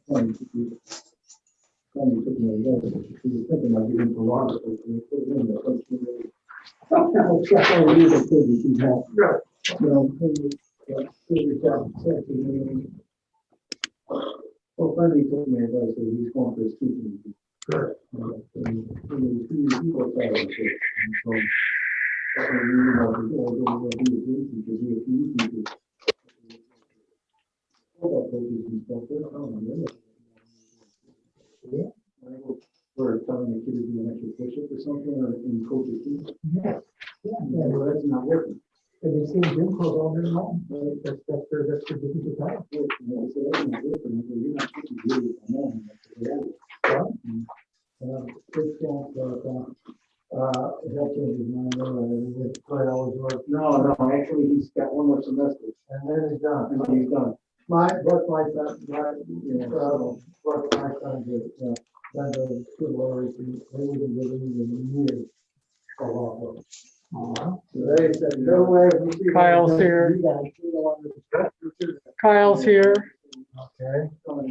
Funny took me away, because he was thinking about getting to law, but he put it in the first thing that that's all we usually do, is you have, you know, figure out sex, and then, well, finally he took me away, so he's going for his teaching. Sure. People say, and so, you know, we'll be a good teacher, be a few teachers. All that focus and stuff, they're coming, yeah. Or telling the kid to do an extra push-up or something, or in coach's team. Yeah. Yeah, well, that's not working. And they see gym clothes all day long. That's their difficult time. Yeah, so that's not working. You're not supposed to do it alone. That's the reality. He'll change his mind. No, actually, he's got one more semester. And then he's done. And then he's done. My son, then the school lawyers, they would have given years for law. They said, no way. Kyle's here. Kyle's here. Okay. All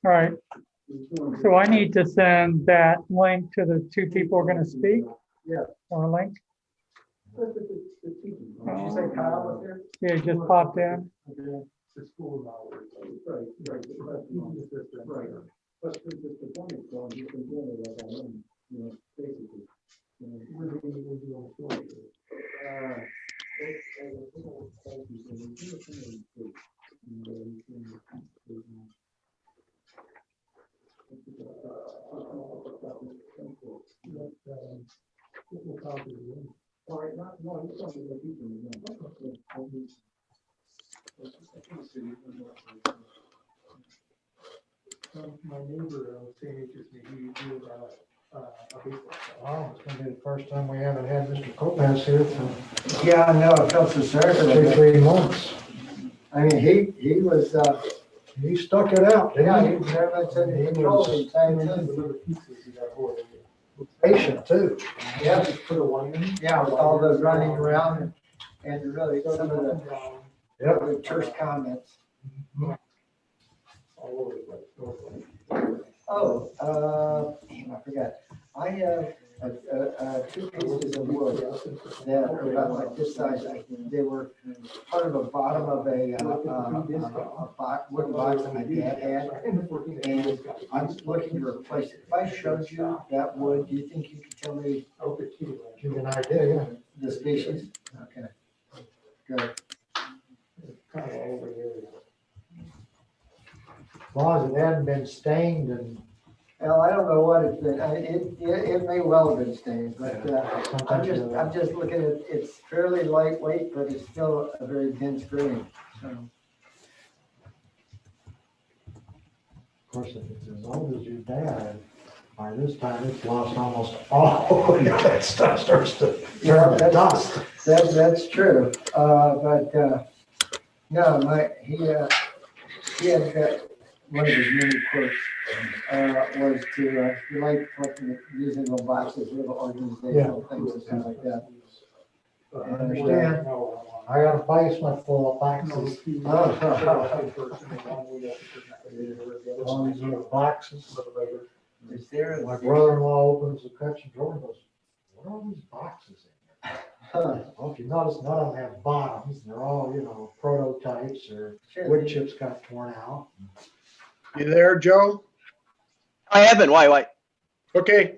right. So I need to send that link to the two people who are going to speak. Yeah. Or a link. Did you say Kyle was here? Yeah, he just popped in. Okay. The school hours. Right. But since it's the point, so you can do it at home, you know, basically. We're doing on the floor. All right, no, he's talking about teaching. My neighbor was saying just he did a baseball. Wow, it's gonna be the first time we haven't had Mr. Kopaz here for Yeah, I know, I felt so sorry for him. 3 months. I mean, he was, He stuck it out, yeah, he didn't was very much in He control was- of the time And too. then the little pizzas he got for it. he? Patient too. Yeah, Just put a one in. yeah, with all those running around and really some of the Yep. church comments. All over the place. Oh, damn, I forgot. I have, 2 pieces of wood that are about like this size. They were part of the bottom of a wooden box that my dad had. And I'm looking to replace it. If I showed you that wood, do you think you could tell me Give you an idea, yeah. the species? Okay. Good. Kind of all over the area. As long as it hadn't been stained and Well, I don't know what it's been. It may well have been stained, but I'm just looking at, it's fairly lightweight, but it's still a very dense grain. So, of course, if it's as old as your dad, by this time it's lost almost all of that stuff starts to turn to dust. that's true. No, he had got one of his many quirks, was to, he liked collecting, using little boxes, little organizational things and stuff like that. I understand. I got a basement full of boxes. All these little boxes. Is there? My brother-in-law opens the kitchen door and goes, what are all these boxes in here? Well, if you notice, none of them have bottoms. They're all, prototypes or wood chips got torn out. You there, Joe? I haven't. Why? Okay,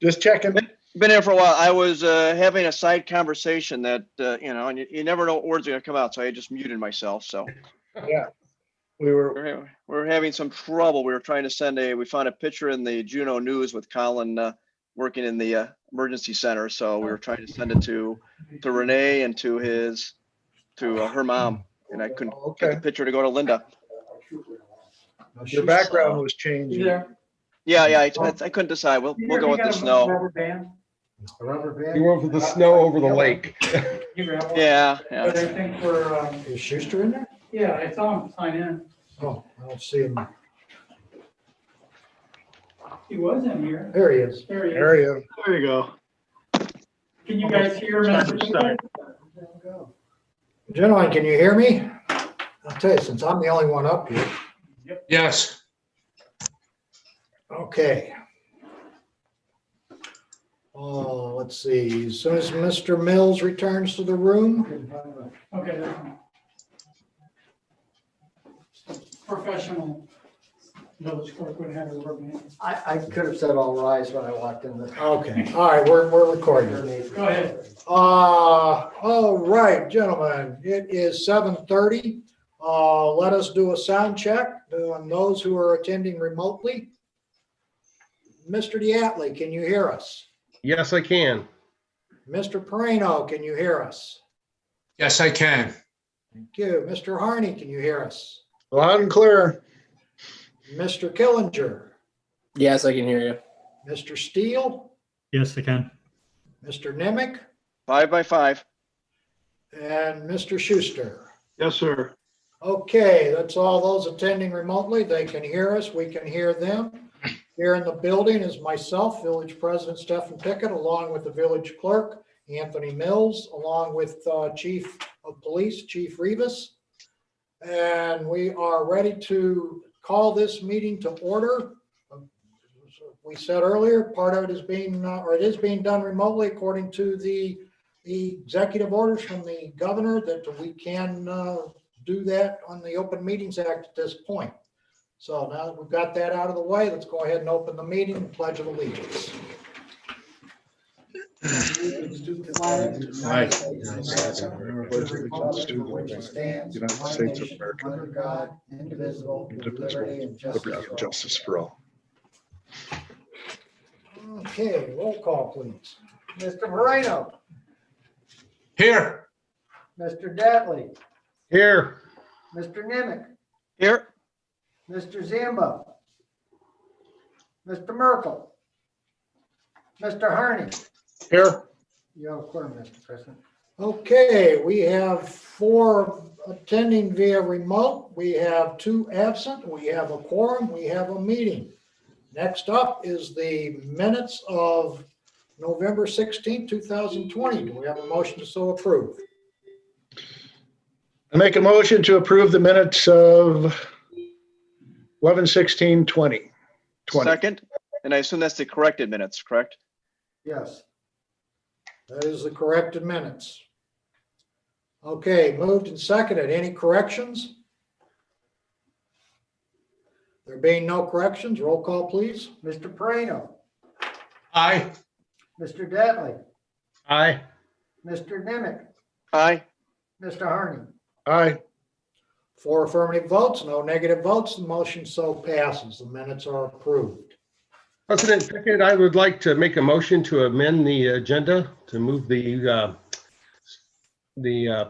just checking. Been here for a while. I was having a side conversation that, and you never know what words are going to come out. So I just muted myself. So Yeah, we were, we're having some trouble. We were trying to we found a picture in the Juneau News with Colin working in the emergency center. So we were trying to send it to Renee and to her mom. And I couldn't get the okay. picture to go to Linda. Your background was changing. Yeah. I couldn't decide. We'll go with the snow. Rubber band? A rubber band? You went for the snow over the lake. You grab one? Yeah. But I think we're, Is Schuster in there? yeah, I saw him sign in. Oh, I don't see him. He was in here. There he is. There he is. Area. There you go. Can you guys hear Mr. Cooper? Gentlemen, can you hear me? I'll tell you, since I'm the only one up here, Yes. Okay. Oh, let's see, as soon as Mr. Mills returns to the room, Okay. that's fine. Professional village clerk would have a word. I could have said all rise when I walked in the. okay, all right, we're recording. Go ahead. All right, gentlemen, it is 7:30. Let us do a sound check on those who are attending remotely. Mr. Diatley, can you hear us? Yes, I can. Mr. Perino, can you hear us? Yes, I can. Thank you. Mr. Harney, can you hear us? Loud and clear. Mr. Killinger, Yes, I can hear you. Mr. Steele, Yes, I can. Mr. Nemick, 5 by 5. and Mr. Schuster. Yes, sir. Okay, that's all those attending remotely. They can hear us. We can hear them. Here in the building is myself, Village President Stephen Pickett, along with the Village Clerk, Anthony Mills, along with Chief of Police, Chief Rivas. And we are ready to call this meeting to order. We said earlier, part of it is being, or it is being done remotely according to the executive orders from the governor that we can do that on the Open Meetings Act at this point. So now that we've got that out of the way, let's go ahead and open the meeting and pledge of allegiance. Right. United States of America. Under God, indivisible, with liberty and justice for all. Okay, roll call, please. Mr. Moreno, Here. Mr. Datley, Here. Mr. Nemick, Here, Mr. Zambo, Mr. Merkel, Mr. Harney. Here. You have a quorum, Mr. President. Okay, we have 4 attending via remote. We have 2 absent. We have a quorum. We have a meeting. Next up is the minutes of November 16, 2020. Do we have a motion to so approve? I make a motion to approve the minutes of 11/16/20. second, and I assume that's the corrected minutes, correct? Yes. That is the corrected minutes. Okay, moved and seconded. Any corrections? There being no corrections, roll call, please. Mr. Moreno, Aye. Mr. Datley, Aye. Mr. Nemick, Aye. Mr. Harney. Aye. 4 affirmative votes, no negative votes. The motion so passes. The minutes are approved. President Pickett, I would like to make a motion to amend the agenda to move the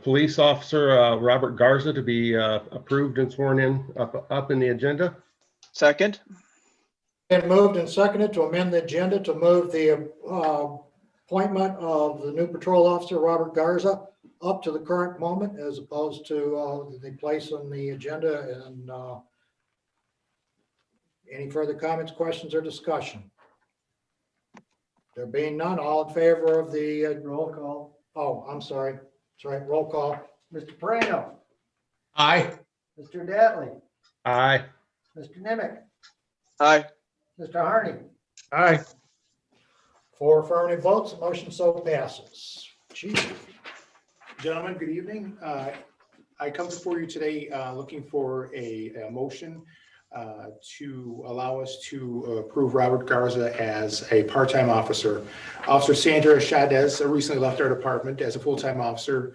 police officer, Robert Garza, to be approved and sworn in up in the agenda. Second, Been moved and seconded to amend the agenda to move the appointment of the new patrol officer, Robert Garza, up to the current moment as opposed to the place on the agenda. And any further comments, questions, or discussion? There being none, all in favor of the Roll call. oh, I'm sorry. That's right, roll call. Mr. Moreno, Aye. Mr. Datley, Aye. Mr. Nemick, aye. Mr. Harney. Aye. 4 affirmative votes, the motion so passes. Chief. Gentlemen, good evening. I come before you today looking for a motion to allow us to approve Robert Garza as a part-time officer. Officer Sandra Chavez recently left our department as a full-time officer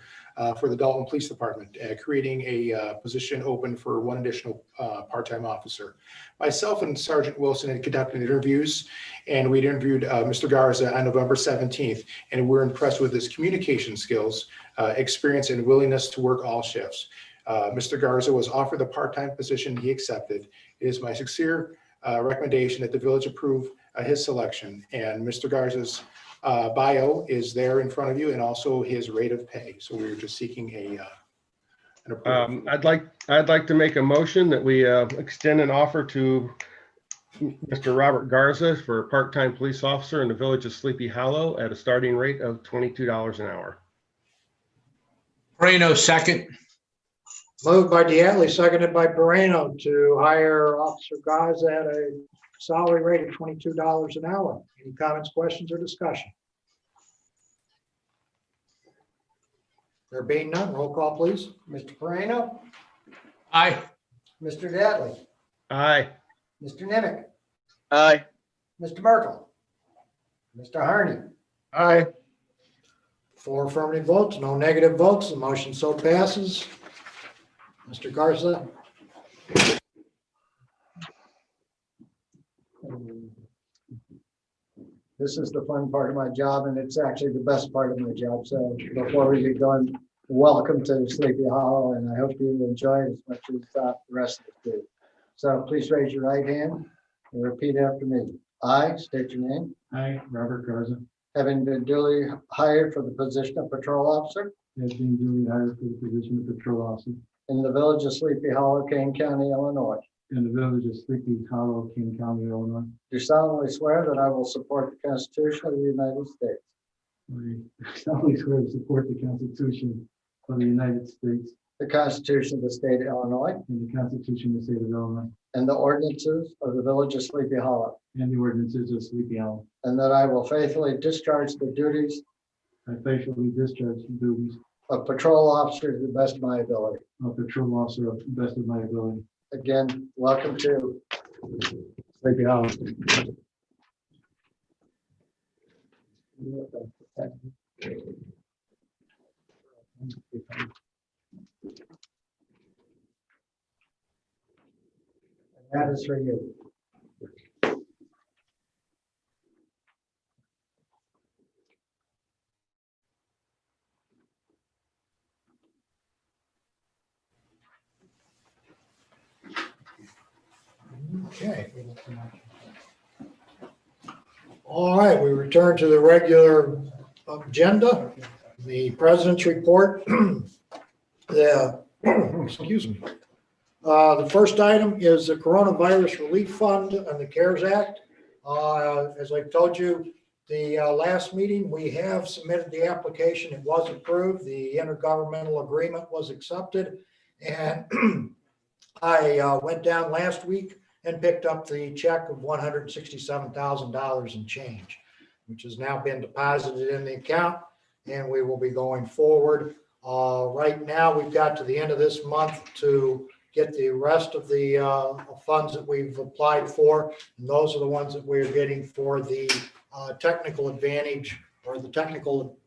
for the Dalton Police Department, creating a position open for 1 additional part-time officer. Myself and Sergeant Wilson had conducted interviews, and we'd interviewed Mr. Garza on November 17th, and we're impressed with his communication skills, experience, and willingness to work all shifts. Mr. Garza was offered the part-time position. He accepted. It is my sincere recommendation that the village approve his selection, and Mr. Garza's bio is there in front of you, and also his rate of pay. So we're just seeking an approval. I'd like to make a motion that we extend an offer to Mr. Robert Garza for a part-time police officer in the village of Sleepy Hollow at a starting rate of $22 an hour. Moreno, second. Moved by Diatley, seconded by Moreno to hire Officer Garza at a salary rate of $22 an hour. Any comments, questions, or discussion? There being none, roll call, please. Mr. Moreno, Aye. Mr. Dattley, Aye. Mr. Nimitz, Aye. Mr. Merkel, Mr. Harney. Aye. 4 affirmative votes, no negative votes. The motion so passes. Mr. Garza. This is the fun part of my job, and it's actually the best part of my job. So before we get going, welcome to Sleepy Hollow, and I hope you enjoy it as much as the rest of us do. So please raise your right hand and repeat after me. I state your name. I, Robert Garza, Having been duly hired for the position of patrol officer have been duly hired for the position of patrol officer in the village of Sleepy Hollow, Kane County, Illinois. in the village of Sleepy Hollow, King County, Illinois. Do solemnly swear that I will support the Constitution of the United States I solemnly swear to support the Constitution of the United States the Constitution of the State of Illinois, and the Constitution of the State of Illinois, and the ordinances of the village of Sleepy Hollow, and the ordinances of Sleepy Hollow. and that I will faithfully discharge the duties I faithfully discharge the duties of patrol officer to the best of my ability. of patrol officer of the best of my ability. Again, welcome to Sleepy Hollow. That is for you. Okay. All right, we return to the regular agenda, the president's report. Excuse me. The first item is the Coronavirus Relief Fund and the CARES Act. As I told you, the last meeting, we have submitted the application. It was approved. The intergovernmental agreement was accepted. And I went down last week and picked up the check of $167,000 and change, which has now been deposited in the account, and we will be going forward. Right now, we've got to the end of this month to get the rest of the funds that we've applied for, and those are the ones that we're getting for the technical advantage or the technical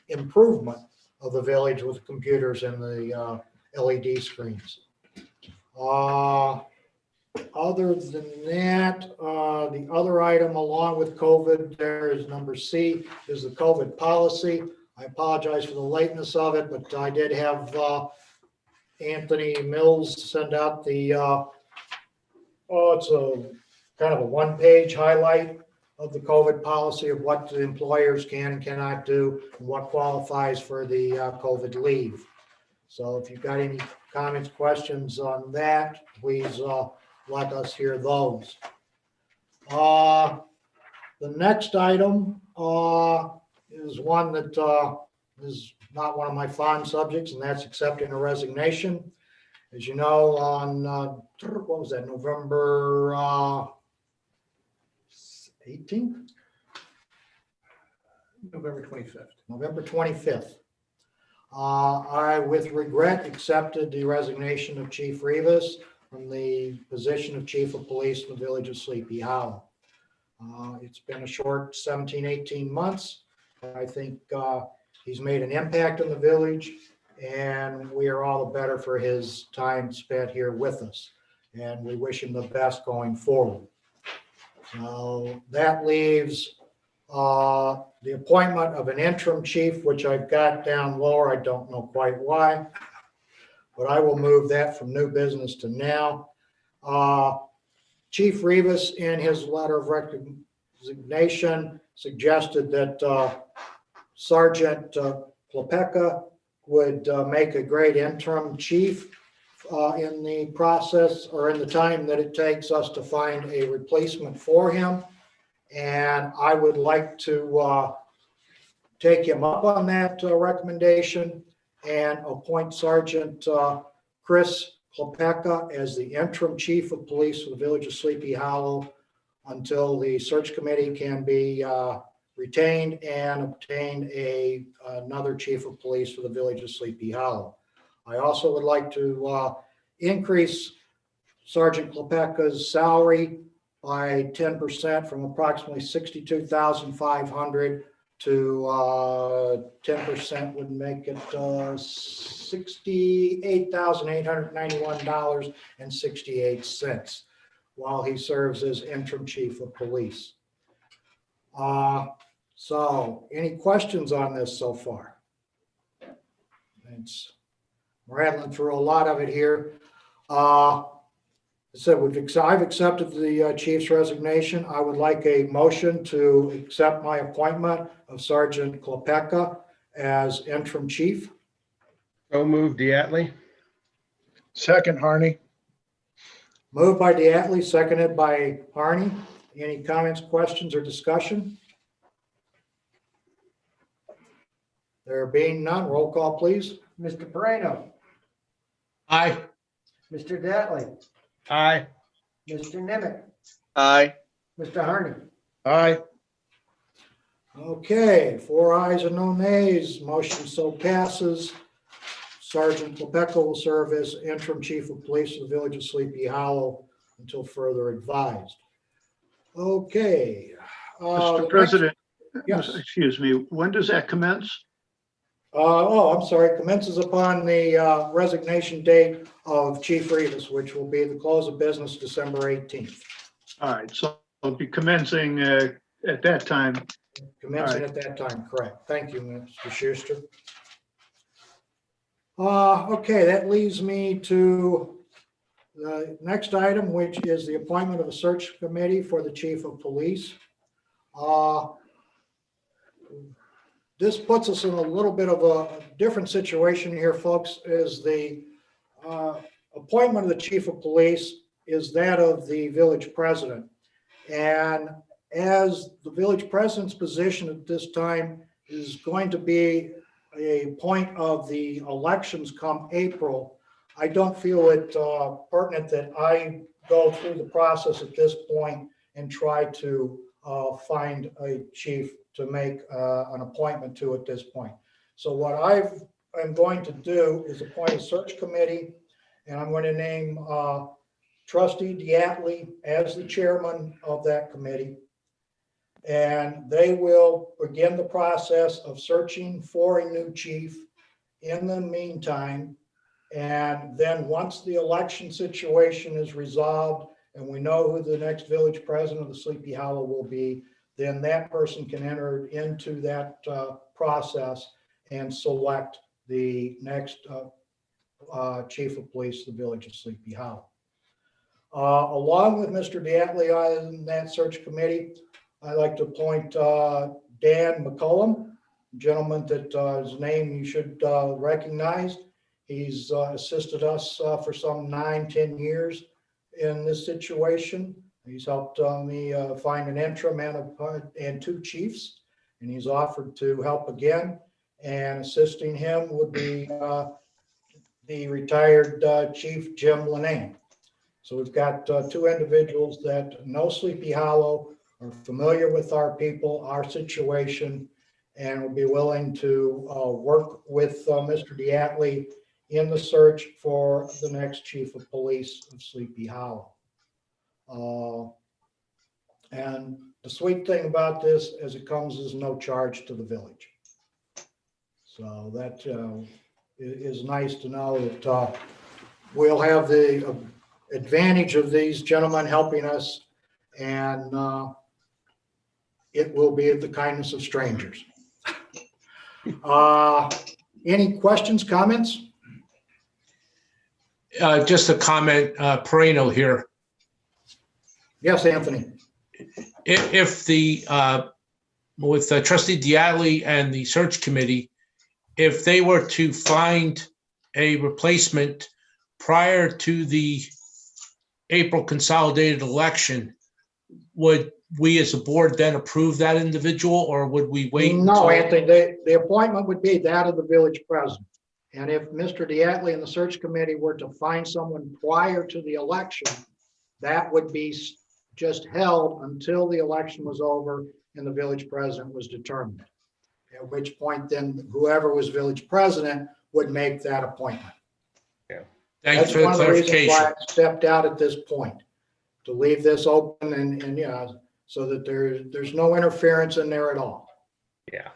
improvement of the village with computers and the LED screens. Other than that, the other item along with COVID, there is number C, is the COVID policy. I apologize for the lateness of it, but I did have Anthony Mills send out the, it's a kind of a one-page highlight of the COVID policy of what the employers can and cannot do, and what qualifies for the COVID leave. So if you've got any comments, questions on that, please let us hear those. The next item is one that is not one of my fond subjects, and that's accepting a resignation. As you know, on what was that, November 18th? November 25th. November 25th. I, with regret, accepted the resignation of Chief Rivas from the position of Chief of Police in the village of Sleepy Hollow. It's been a short 17, 18 months. I think he's made an impact in the village, and we are all the better for his time spent here with us. And we wish him the best going forward. So that leaves the appointment of an interim chief, which I've got down lower. I don't know quite why, but I will move that from new business to now. Chief Rivas, in his letter of resignation, suggested that Sergeant Klepeka would make a great interim chief in the process, or in the time that it takes us to find a replacement for him. And I would like to take him up on that recommendation and appoint Sergeant Chris Klepeka as the interim chief of police for the village of Sleepy Hollow until the search committee can be retained and obtain another chief of police for the village of Sleepy Hollow. I also would like to increase Sergeant Klepeka's salary by 10% from approximately $62,500 to 10% would make it $68,891.68 while he serves as interim chief of police. So any questions on this so far? We're rattling through a lot of it here. So I've accepted the chief's resignation. I would like a motion to accept my appointment of Sergeant Klepeka as interim chief. So moved, Diatley. Second, Harney. Moved by Diatley, seconded by Harney. Any comments, questions, or discussion? There being none, roll call, please. Mr. Moreno, Aye. Mr. Dattley, Aye. Mr. Nimitz, Aye. Mr. Harney. Aye. Okay, 4 ayes and no nays, motion so passes. Sergeant Klepeka will serve as interim chief of police of the village of Sleepy Hollow until further advised. Okay. Mr. President, Yes. excuse me, when does that commence? I'm sorry, commences upon the resignation date of Chief Rivas, which will be the close of business December 18th. All right, so it'll be commencing at that time. Commencing at that time, correct. Thank you, Mr. Schuster. Okay, that leads me to the next item, which is the appointment of a search committee for the chief of police. This puts us in a little bit of a different situation here, folks, is the appointment of the chief of police is that of the village president. And as the village president's position at this time is going to be a point of the elections come April, I don't feel it pertinent that I go through the process at this point and try to find a chief to make an appointment to at this point. So what I'm going to do is appoint a search committee, and I'm going to name Trustee Diatley as the chairman of that committee. And they will begin the process of searching for a new chief in the meantime. And then once the election situation is resolved and we know who the next village president of the Sleepy Hollow will be, then that person can enter into that process and select the next chief of police of the village of Sleepy Hollow. Along with Mr. Diatley on that search committee, I'd like to appoint Dan McCullum, a gentleman that his name you should recognize. He's assisted us for some 9-10 years in this situation. He's helped me find an interim and 2 chiefs, and he's offered to help again. And assisting him would be the retired Chief Jim Lenane. So we've got 2 individuals that know Sleepy Hollow, are familiar with our people, our situation, and will be willing to work with Mr. Diatley in the search for the next chief of police of Sleepy Hollow. And the sweet thing about this is it comes as no charge to the village. So that is nice to know that we'll have the advantage of these gentlemen helping us, and it will be at the kindness of strangers. Any questions, comments? Just a comment, Perino here. Yes, Anthony. If the, with Trustee Diatley and the search committee, if they were to find a replacement prior to the April consolidated election, would we as a board then approve that individual, or would we wait? No, until- Anthony, the appointment would be that of the village president. And if Mr. Diatley and the search committee were to find someone prior to the election, that would be just held until the election was over and the village president was determined. At which point then whoever was village president would make that appointment. Thanks That's for the one of the reasons why clarification. I stepped out at this point, to leave this open and so that there's no interference in there at all. Yeah.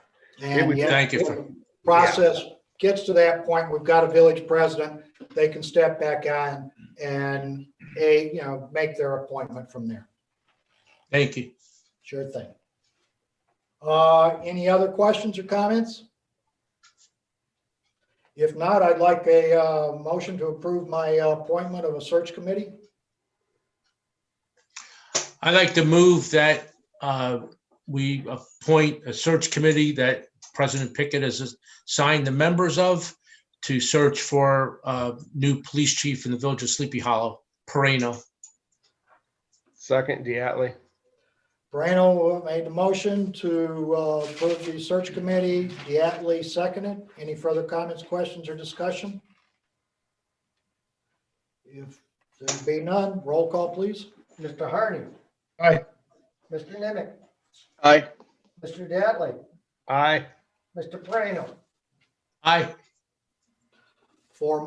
And yet, Thank you if for- the process gets to that point, we've got a village president, they can step back on and make their appointment from there. Thank you. Sure thing. Any other questions or comments? If not, I'd like a motion to approve my appointment of a search committee. I'd like to move that we appoint a search committee that President Pickett has assigned the members of to search for a new police chief in the village of Sleepy Hollow, Perino. Second, Diatley. Moreno made the motion to approve the search committee. Diatley seconded. Any further comments, questions, or discussion? If there be none, roll call, please. Mr. Harney. Aye. Mr. Nimitz, Aye. Mr. Dattley, Aye. Mr. Prano, Aye. Four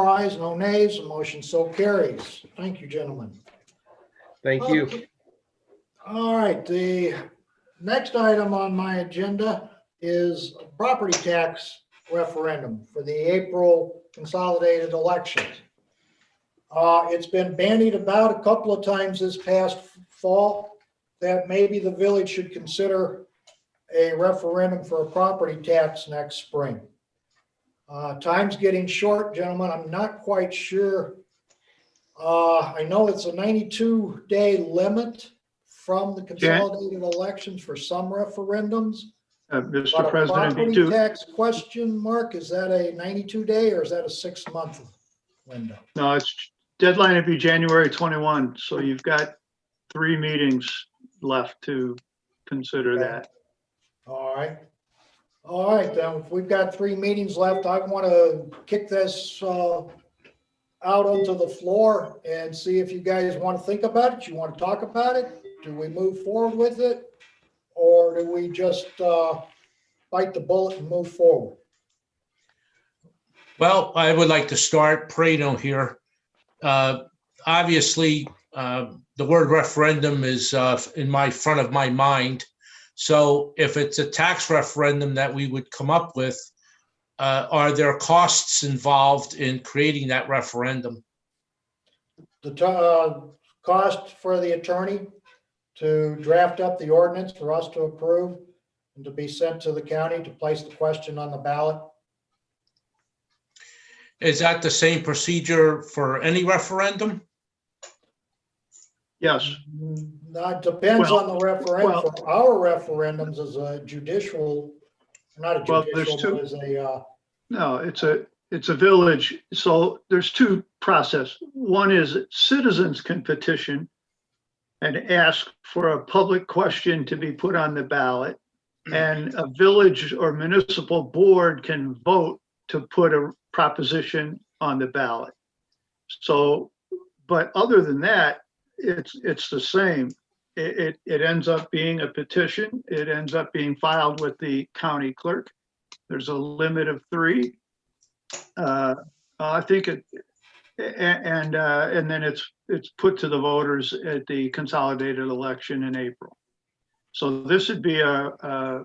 ayes, no nays. The motion so carries. Thank you, gentlemen. Thank you. Okay. All right, the next item on my agenda is a property tax referendum for the April consolidated elections. It's been bandied about a couple of times this past fall that maybe the village should consider a referendum for a property tax next spring. Time's getting short, gentlemen. I'm not quite sure. I know it's a 92-day limit from the consolidated elections for some referendums. Mr. But a President, property do, tax question mark, is that a 92-day or is that a 6-month window? no, it's deadline would be January 21, so you've got 3 meetings left to consider that. All right. All right, then, if we've got 3 meetings left, I want to kick this out onto the floor and see if you guys want to think about it. You want to talk about it? Do we move forward with it? Or do we just bite the bullet and move forward? Well, I would like to start Prano here. Obviously, the word referendum is in my front of my mind. So if it's a tax referendum that we would come up with, are there costs involved in creating that referendum? The cost for the attorney to draft up the ordinance for us to approve and to be sent to the county to place the question on the ballot. Is that the same procedure for any referendum? Yes, That depends Well, on the referendum. well- For our referendums as a judicial, not a Well, there's judicial, but two. as a, no, it's a village, so there's 2 process. One is citizens can petition and ask for a public question to be put on the ballot. And a village or municipal board can vote to put a proposition on the ballot. So, but other than that, it's the same. It ends up being a petition. It ends up being filed with the county clerk. There's a limit of 3. I think and then it's put to the voters at the consolidated election in April. So this would be a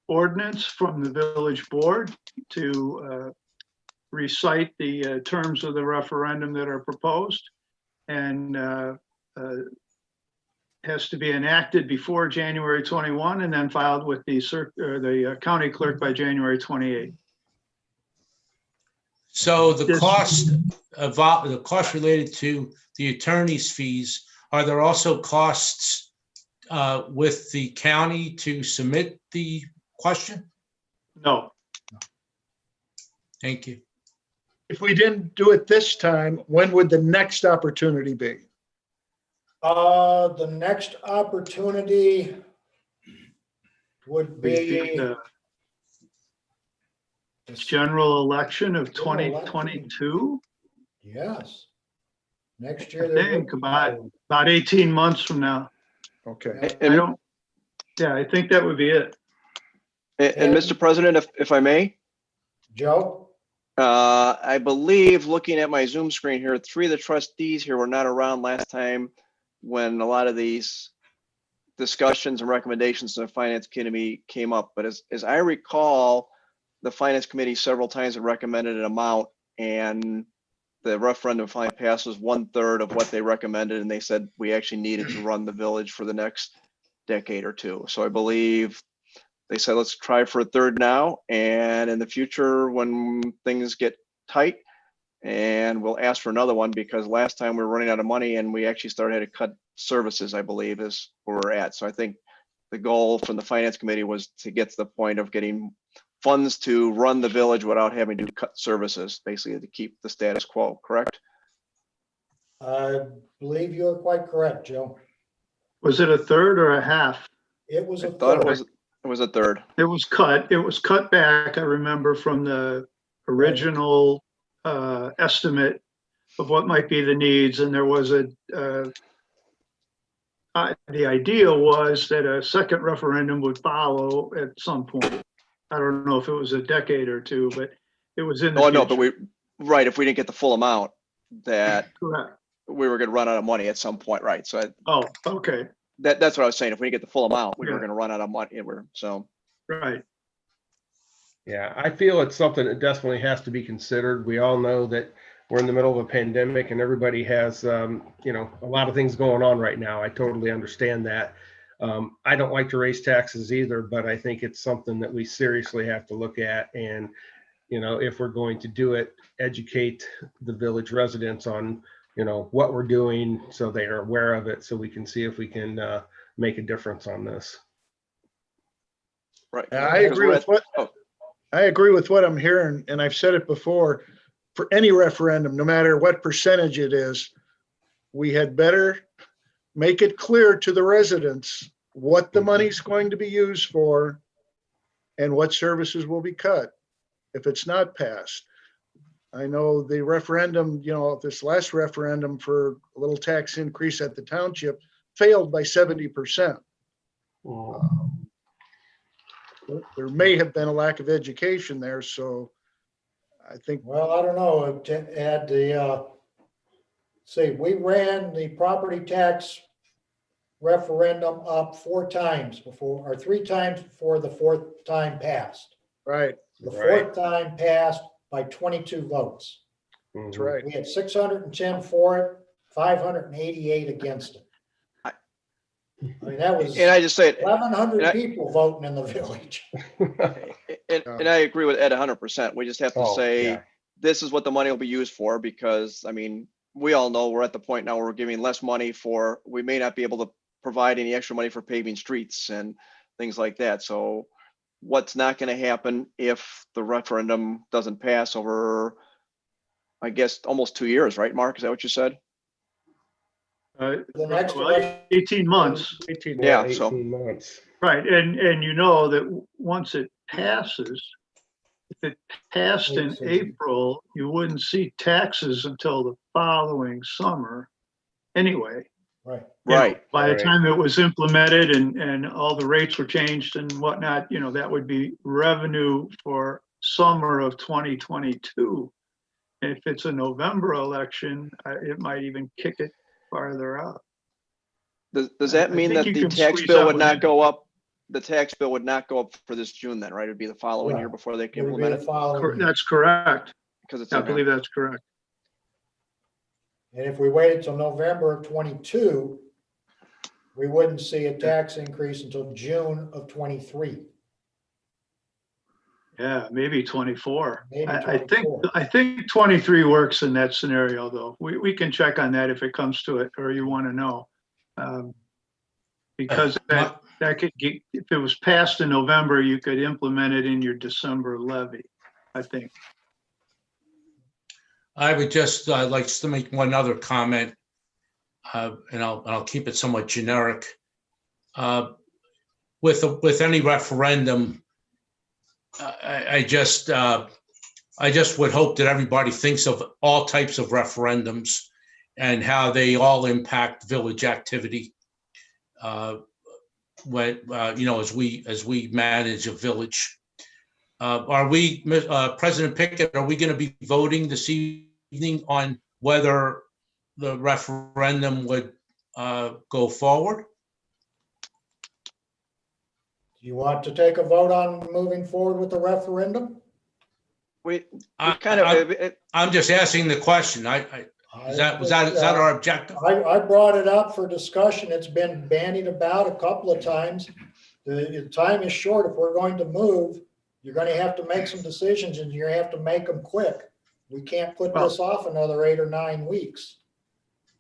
ordinance from the village board to recite the terms of the referendum that are proposed, and has to be enacted before January 21 and then filed with the county clerk by January 28. So the Yes. cost related to the attorney's fees, are there also costs with the county to submit the question? No, Thank you. If we didn't do it this time, when would the next opportunity be? the next opportunity would be, general election of General election. 2022? Yes. Next I year. there will think be- about 18 months from now. Okay. I And, don't, yeah, I think that would be it. and Mr. President, if I may, Joe? I believe, looking at my Zoom screen here, 3 of the trustees here were not around last time when a lot of these discussions and recommendations to the finance committee came up. But as I recall, the finance committee several times had recommended an amount, and the referendum finally passed was 1/3 of what they recommended, and they said we actually needed to run the village for the next decade or two. So I believe they said, let's try for 1/3 now, and in the future, when things get tight, and we'll ask for another one, because last time we were running out of money and we actually started to cut services, I believe, is where we're at. So I think the goal from the finance committee was to get to the point of getting funds to run the village without having to cut services, basically to keep the status quo, correct? I believe you're quite correct, Joe. Was it a third or a half? It was I a thought it third. was 1/3. It was cut back, I remember, from the original estimate of what might be the needs, and there was the idea was that a second referendum would follow at some point. I don't know if it was a decade or two, but it was in the Oh, no, but future. right, if we didn't get the full amount, that Correct. we were gonna run out of money at some point, right? So Oh, okay, that's what I was saying. If we didn't get the full amount, we were Yeah. gonna run out of money, and so. right. Yeah, I feel it's something that definitely has to be considered. We all know that we're in the middle of a pandemic and everybody has, a lot of things going on right now. I totally understand that. I don't like to raise taxes either, but I think it's something that we seriously have to look at. And, if we're going to do it, educate the village residents on, what we're doing so they are aware of it, so we can see if we can make a difference on this. Right. I Because agree we're with at- what, oh. I agree with what I'm hearing, and I've said it before, for any referendum, no matter what percentage it is, we had better make it clear to the residents what the money's going to be used for and what services will be cut if it's not passed. I know the referendum, this last referendum for a little tax increase at the township failed by 70%. There may have been a lack of education there, so I think, Well, I don't know, at the, we ran the property tax referendum up 4 times before, or 3 times before the 4th time passed. right, The Right. 4th time passed by 22 votes. that's Mhm. right. We had 610 for it, 588 against it. I mean, that was And I just say it, 1,100 and I- people voting in the village. and I agree with Ed 100%. We just have to Oh, say, yeah. this is what the money will be used for, because, I mean, we all know we're at the point now where we're giving less money for, we may not be able to provide any extra money for paving streets and things like that. So what's not gonna happen if the referendum doesn't pass over, I guess, almost 2 years, right, Mark? Is that what you said? The next Well, election, 18 months, 18. Yeah, 18 so- months. right, and you know that once it passes, if it passed in April, you wouldn't see taxes until the following summer anyway. right. You know, Right. By the Right. time it was implemented and all the rates were changed and whatnot, that would be revenue for summer of 2022. And if it's a November election, it might even kick it farther out. Does that I mean think that you the can tax squeeze bill out would not within- go up? The tax bill would not go up for this June then, right? It'd be the following year Right. before they It can would be implement the it, following year. That's correct. because it's I in believe there. that's correct. And if we waited till November of 22, we wouldn't see a tax increase until June of 23. Yeah, maybe 24. Maybe I 24. think 23 works in that scenario, though. We can check on that if it comes to it, or you want to know. Because that could get, if it was passed in November, you could implement it in your December levy, I think. I would just like to make one other comment, and I'll keep it somewhat generic. With any referendum, I just would hope that everybody thinks of all types of referendums and how they all impact village activity. When, as we manage a village. Are we, President Pickett, are we going to be voting this evening on whether the referendum would go forward? Do you want to take a vote on moving forward with the referendum? We I- kind of, I'm just asking the question. Was that our objective? I brought it up for discussion. It's been bandied about a couple of times. The time is short. If we're going to move, you're going to have to make some decisions and you're going to have to make them quick. We can't put this off another 8 or 9 weeks.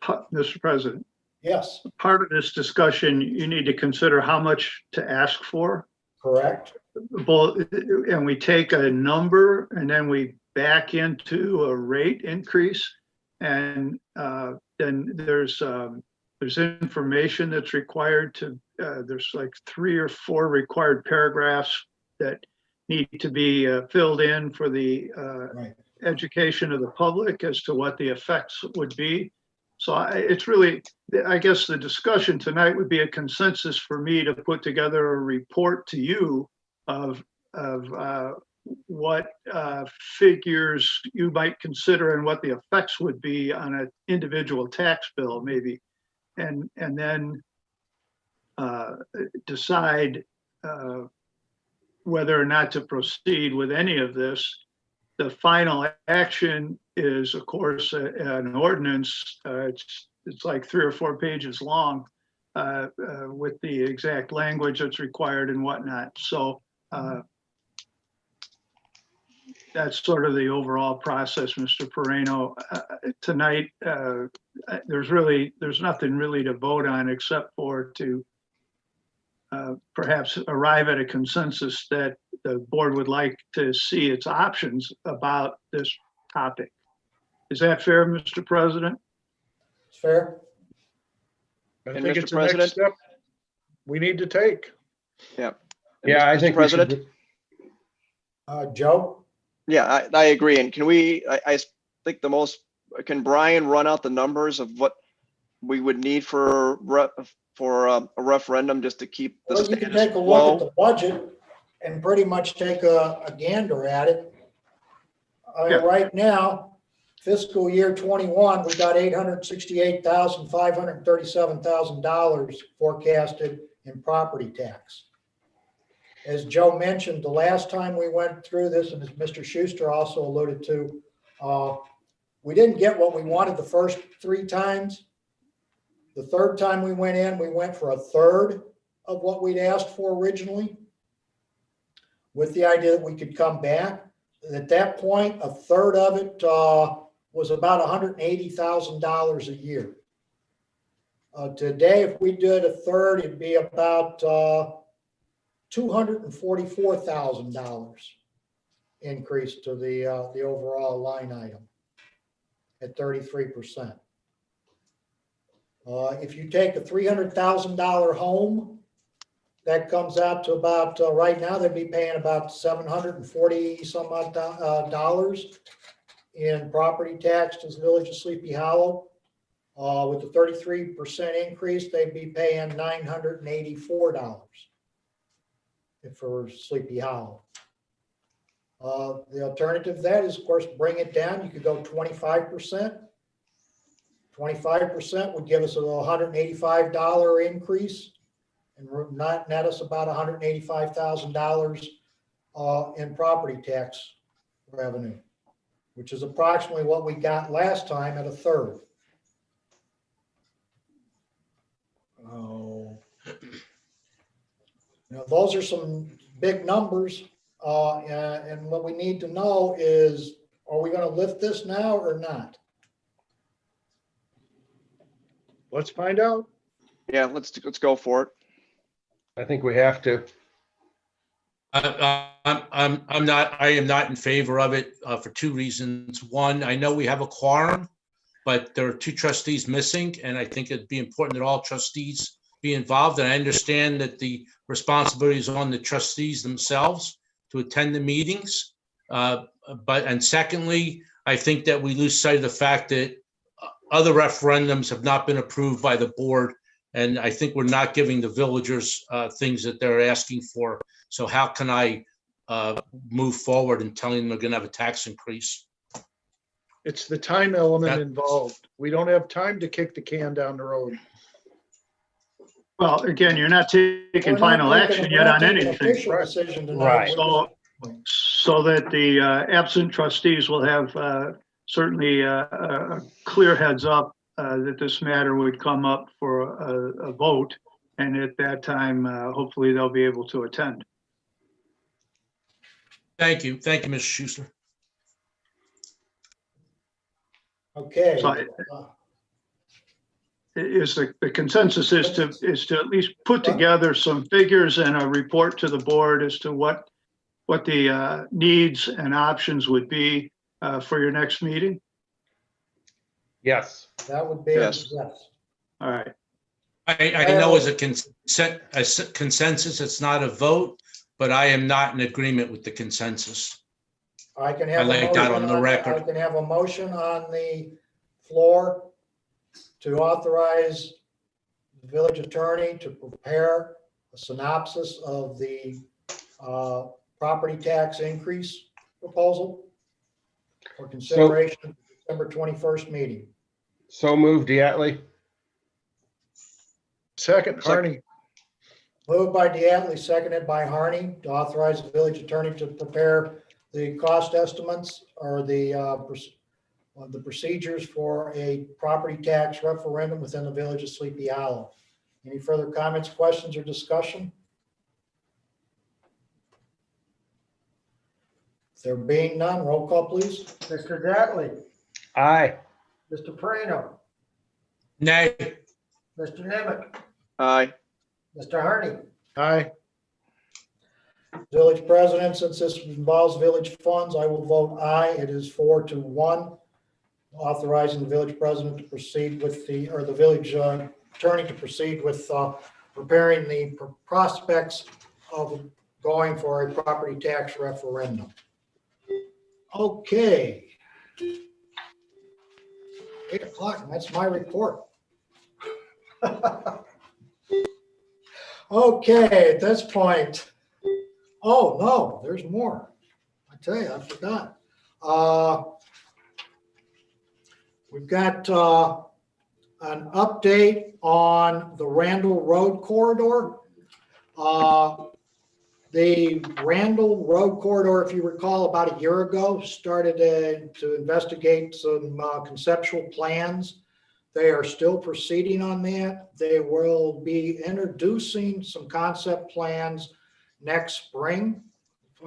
Mr. President, Yes, part of this discussion, you need to consider how much to ask for. correct. And we take a number and then we back into a rate increase. And then there's information that's required to, there's like 3 or 4 required paragraphs that need to be filled in for the Right. education of the public as to what the effects would be. So it's really, I guess the discussion tonight would be a consensus for me to put together a report to you of what figures you might consider and what the effects would be on an individual tax bill maybe. And then decide whether or not to proceed with any of this. The final action is, of course, an ordinance. It's like 3 or 4 pages long with the exact language that's required and whatnot. So that's sort of the overall process, Mr. Perrino. Tonight, there's nothing really to vote on except for to perhaps arrive at a consensus that the board would like to see its options about this topic. Is that fair, Mr. President? Fair? I And think Mr. it's the next President? step we need to take. yeah. Yeah, I Mr. think we should. President? Joe? Yeah, I agree. And can I think can Brian run out the numbers of what we would need for a referendum just to keep the Well, you can status take a look at quo? the budget and pretty much take a gander at it. Yeah. Right now, fiscal year 21, we got $868,537,000 forecasted in property tax. As Joe mentioned, the last time we went through this, and as Mr. Schuster also alluded to, we didn't get what we wanted the first 3 times. The third time we went in, we went for a third of what we'd asked for originally, with the idea that we could come back. At that point, a third of it was about $180,000 a year. Today, if we did a third, it'd be about $244,000 increase to the overall line item at 33%. If you take a $300,000 home, that comes out to about, right now, they'd be paying about $740 some odd dollars in property tax to the village of Sleepy Hollow. With the 33% increase, they'd be paying $984 for Sleepy Hollow. The alternative to that is, of course, bring it down. You could go 25%. 25% would give us a $185 increase and not net us about $185,000 in property tax revenue, which is approximately what we got last time at a third. Those are some big numbers. And what we need to know is, are we going to lift this now or not? Let's find out. Yeah, let's go for it. I think we have to. I am not in favor of it for 2 reasons. One, I know we have a quorum, but there are 2 trustees missing, and I think it'd be important that all trustees be involved. And I understand that the responsibility is on the trustees themselves, to attend the meetings. And secondly, I think that we lose sight of the fact that other referendums have not been approved by the board. And I think we're not giving the villagers things that they're asking for. So how can I move forward in telling them they're going to have a tax increase? It's the time element That- involved. We don't have time to kick the can down the road. Well, again, you're not taking final action yet on anything. Official decision tonight. So that the absent trustees will have certainly a clear heads up that this matter would come up for a vote. And at that time, hopefully they'll be able to attend. Thank you. Thank you, Mr. Schuster. Okay. So is the consensus is to at least put together some figures and a report to the board as to what the needs and options would be for your next meeting? Yes. That would be, Yes. yes. All right. I know as a consensus, it's not a vote, but I am not in agreement with the consensus. I can have. I like that motion on the record. I can have a motion on the floor to authorize the village attorney to prepare a synopsis of the property tax increase proposal for consideration at the December 21st meeting. So moved, Diatley. Second, Harney. Moved by Diatley, seconded by Harney, to authorize the village attorney to prepare the cost estimates or the procedures for a property tax referendum within the village of Sleepy Hollow. Any further comments, questions, or discussion? There being none, roll call, please. Mr. Dattley, Aye. Mr. Prano, Nay. Mr. Nemec, Aye. Mr. Harney, Aye. Village president, since this involves village funds, I will vote aye. It is 4-1, authorizing the village president to proceed with the village attorney to proceed with preparing the prospects of going for a property tax referendum. Okay. 8 o'clock, and that's my report. Okay, at this point, oh, no, there's more. I tell you, I forgot. We've got an update on the Randall Road corridor. The Randall Road corridor, if you recall, about a year ago, started to investigate some conceptual plans. They are still proceeding on that. They will be introducing some concept plans next spring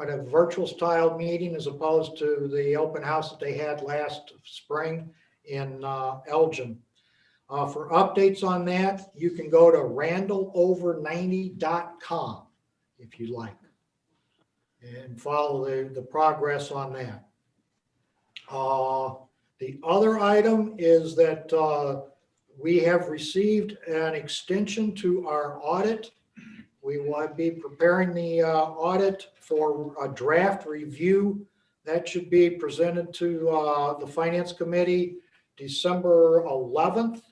at a virtual style meeting as opposed to the open house that they had last spring in Elgin. For updates on that, you can go to randallover90.com if you like and follow the progress on that. The other item is that we have received an extension to our audit. We will be preparing the audit for a draft review. That should be presented to the Finance Committee December 11th.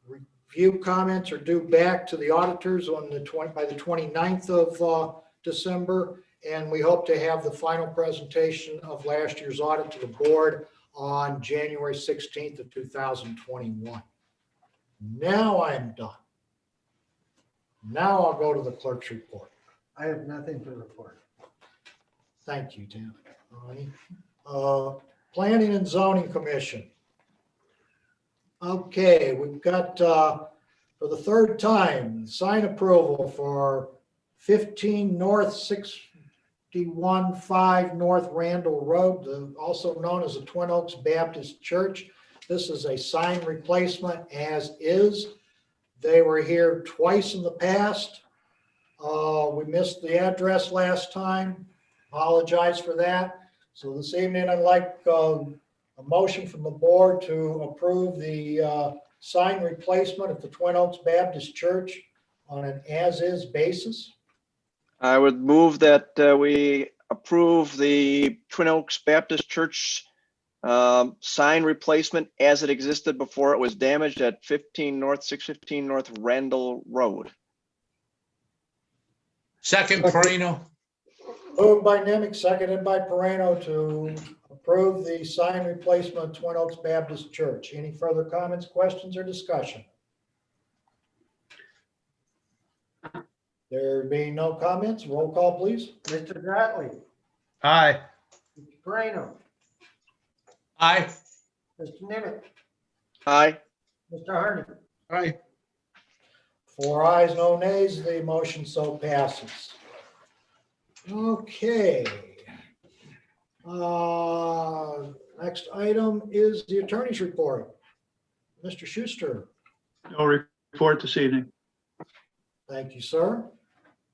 Review comments are due back to the auditors on by the 29th of December. And we hope to have the final presentation of last year's audit to the board on January 16th of 2021. Now I'm done. Now I'll go to the clerk's report. I have nothing to report. Thank you, Tim. Planning and Zoning Commission. Okay, we've got, for the third time, sign approval for 15 North 615 North Randall Road, also known as the Twin Oaks Baptist Church. This is a sign replacement as is. They were here twice in the past. We missed the address last time. Apologize for that. So this evening, I'd like a motion from the board to approve the sign replacement at the Twin Oaks Baptist Church on an as-is basis. I would move that we approve the Twin Oaks Baptist Church sign replacement as it existed before it was damaged at 615 North Randall Road. Second, Perino. Moved by Nemick, seconded by Moreno to approve the sign replacement of Twin Oaks Baptist Church. Any further comments, questions, or discussion? There being no comments, roll call, please. Mr. Grotly, Aye. Mr. Moreno, Aye. Mr. Nimitz, Aye. Mr. Harney. Aye. 4 ayes, no nays, the motion so passes. Okay. Next item is the attorney's report. Mr. Schuster, No report this evening. thank you, sir.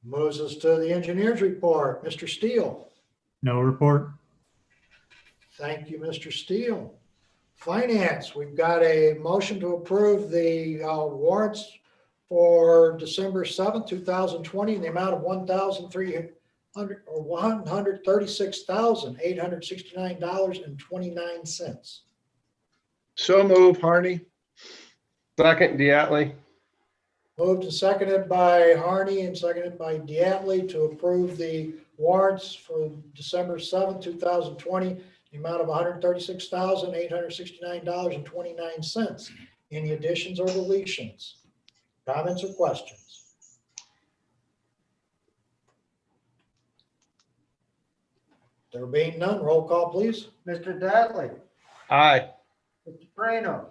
Moves us to the engineer's report. Mr. Steele, No report. thank you, Mr. Steele. Finance, we've got a motion to approve the warrants for December 7th, 2020 in the amount of $136,869.29. So move, Harney. Second, Diatley. Moved and seconded by Harney and seconded by Diatley to approve the warrants for December 7th, 2020, the amount of $136,869.29. Any additions or deletions? Comments or questions? There being none, roll call, please. Mr. Dudley, Aye. Mr. Moreno,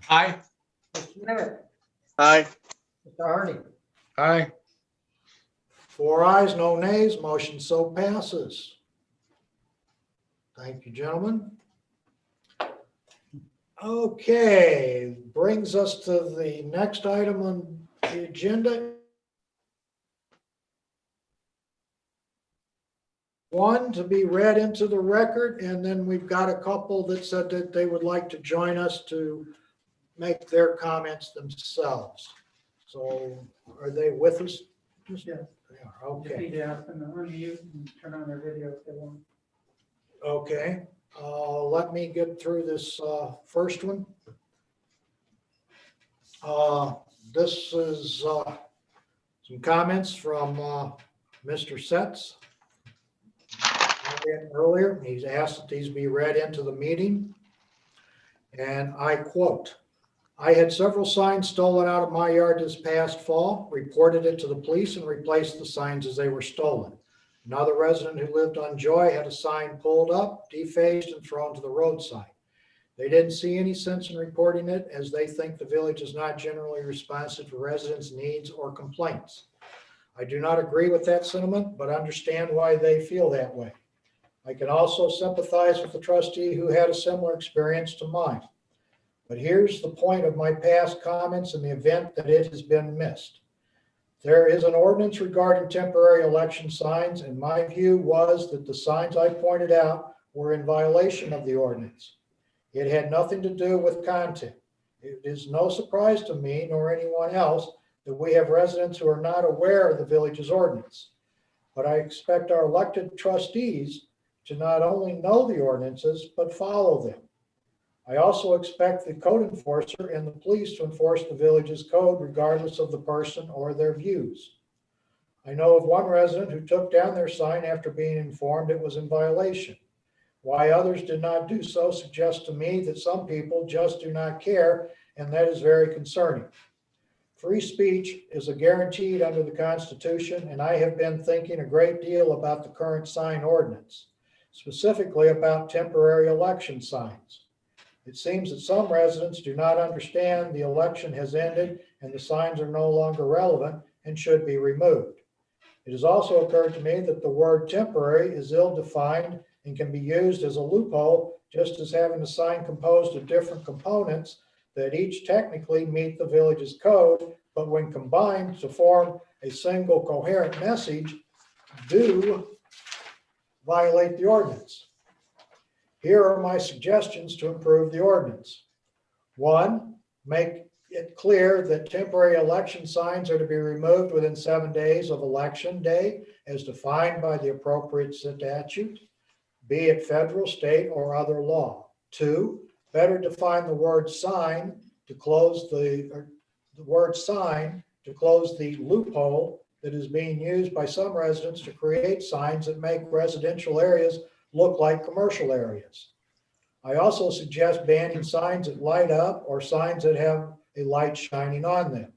Aye. Mr. Nimitz, Aye. Mr. Harney. Aye. 4 ayes, no nays, motion so passes. Thank you, gentlemen. Okay, brings us to the next item on the agenda. One to be read into the record, and then we've got a couple that said that they would like to join us to make their comments themselves. So are they with us? Yeah. They are, okay. Need to ask them to unmute and turn on their video if they want. Okay, let me get through this first one. This is some comments from Mr. Setz. Earlier, he's asked that these be read into the meeting. And I quote, "I had several signs stolen out of my yard this past fall, reported it to the police and replaced the signs as they were stolen. Another resident who lived on Joy had a sign pulled up, defaced, and thrown to the roadside. They didn't see any sense in reporting it as they think the village is not generally responsive to residents' needs or complaints. I do not agree with that sentiment, but understand why they feel that way. I can also sympathize with the trustee who had a similar experience to mine. But here's the point of my past comments in the event that it has been missed. There is an ordinance regarding temporary election signs, and my view was that the signs I pointed out were in violation of the ordinance. It had nothing to do with content. It is no surprise to me nor anyone else that we have residents who are not aware of the village's ordinance. But I expect our elected trustees to not only know the ordinances, but follow them. I also expect the code enforcer and the police to enforce the village's code regardless of the person or their views. I know of one resident who took down their sign after being informed it was in violation. Why others did not do so suggests to me that some people just do not care, and that is very concerning. Free speech is a guaranteed under the Constitution, and I have been thinking a great deal about the current sign ordinance, specifically about temporary election signs. It seems that some residents do not understand the election has ended and the signs are no longer relevant and should be removed. It has also occurred to me that the word temporary is ill-defined and can be used as a loophole, just as having a sign composed of different components that each technically meet the village's code, but when combined to form a single coherent message, do violate the ordinance. Here are my suggestions to improve the ordinance. 1, make it clear that temporary election signs are to be removed within 7 days of election day as defined by the appropriate statute, be it federal, state, or other law. 2, better define the word sign to close the word sign to close the loophole that is being used by some residents to create signs that make residential areas look like commercial areas. I also suggest banning signs that light up or signs that have a light shining on them.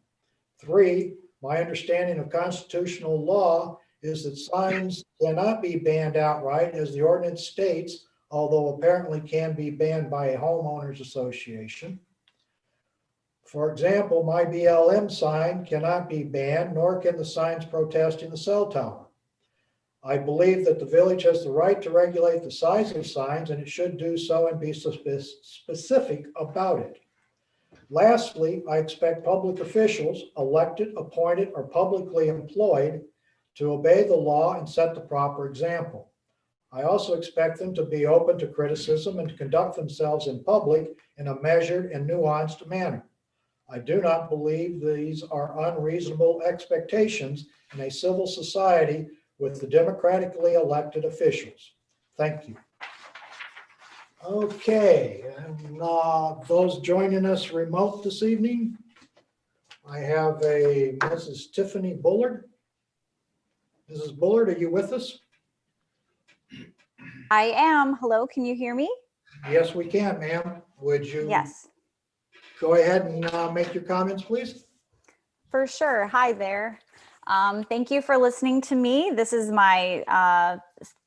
3, my understanding of constitutional law is that signs cannot be banned outright, as the ordinance states, although apparently can be banned by a homeowners association. For example, my BLM sign cannot be banned, nor can the signs protesting the cell tower. I believe that the village has the right to regulate the size of signs, and it should do so and be specific about it. Lastly, I expect public officials, elected, appointed, or publicly employed, to obey the law and set the proper example. I also expect them to be open to criticism and to conduct themselves in public in a measured and nuanced manner. I do not believe these are unreasonable expectations in a civil society with the democratically elected officials. Thank you. Okay, and those joining us remote this evening, I have a Mrs. Tiffany Bullard. Mrs. Bullard, are you with us? I am. Hello, can you hear me? Yes, we can, ma'am. Would you Yes, go ahead and make your comments, please? for sure. Hi there. Thank you for listening to me. This is my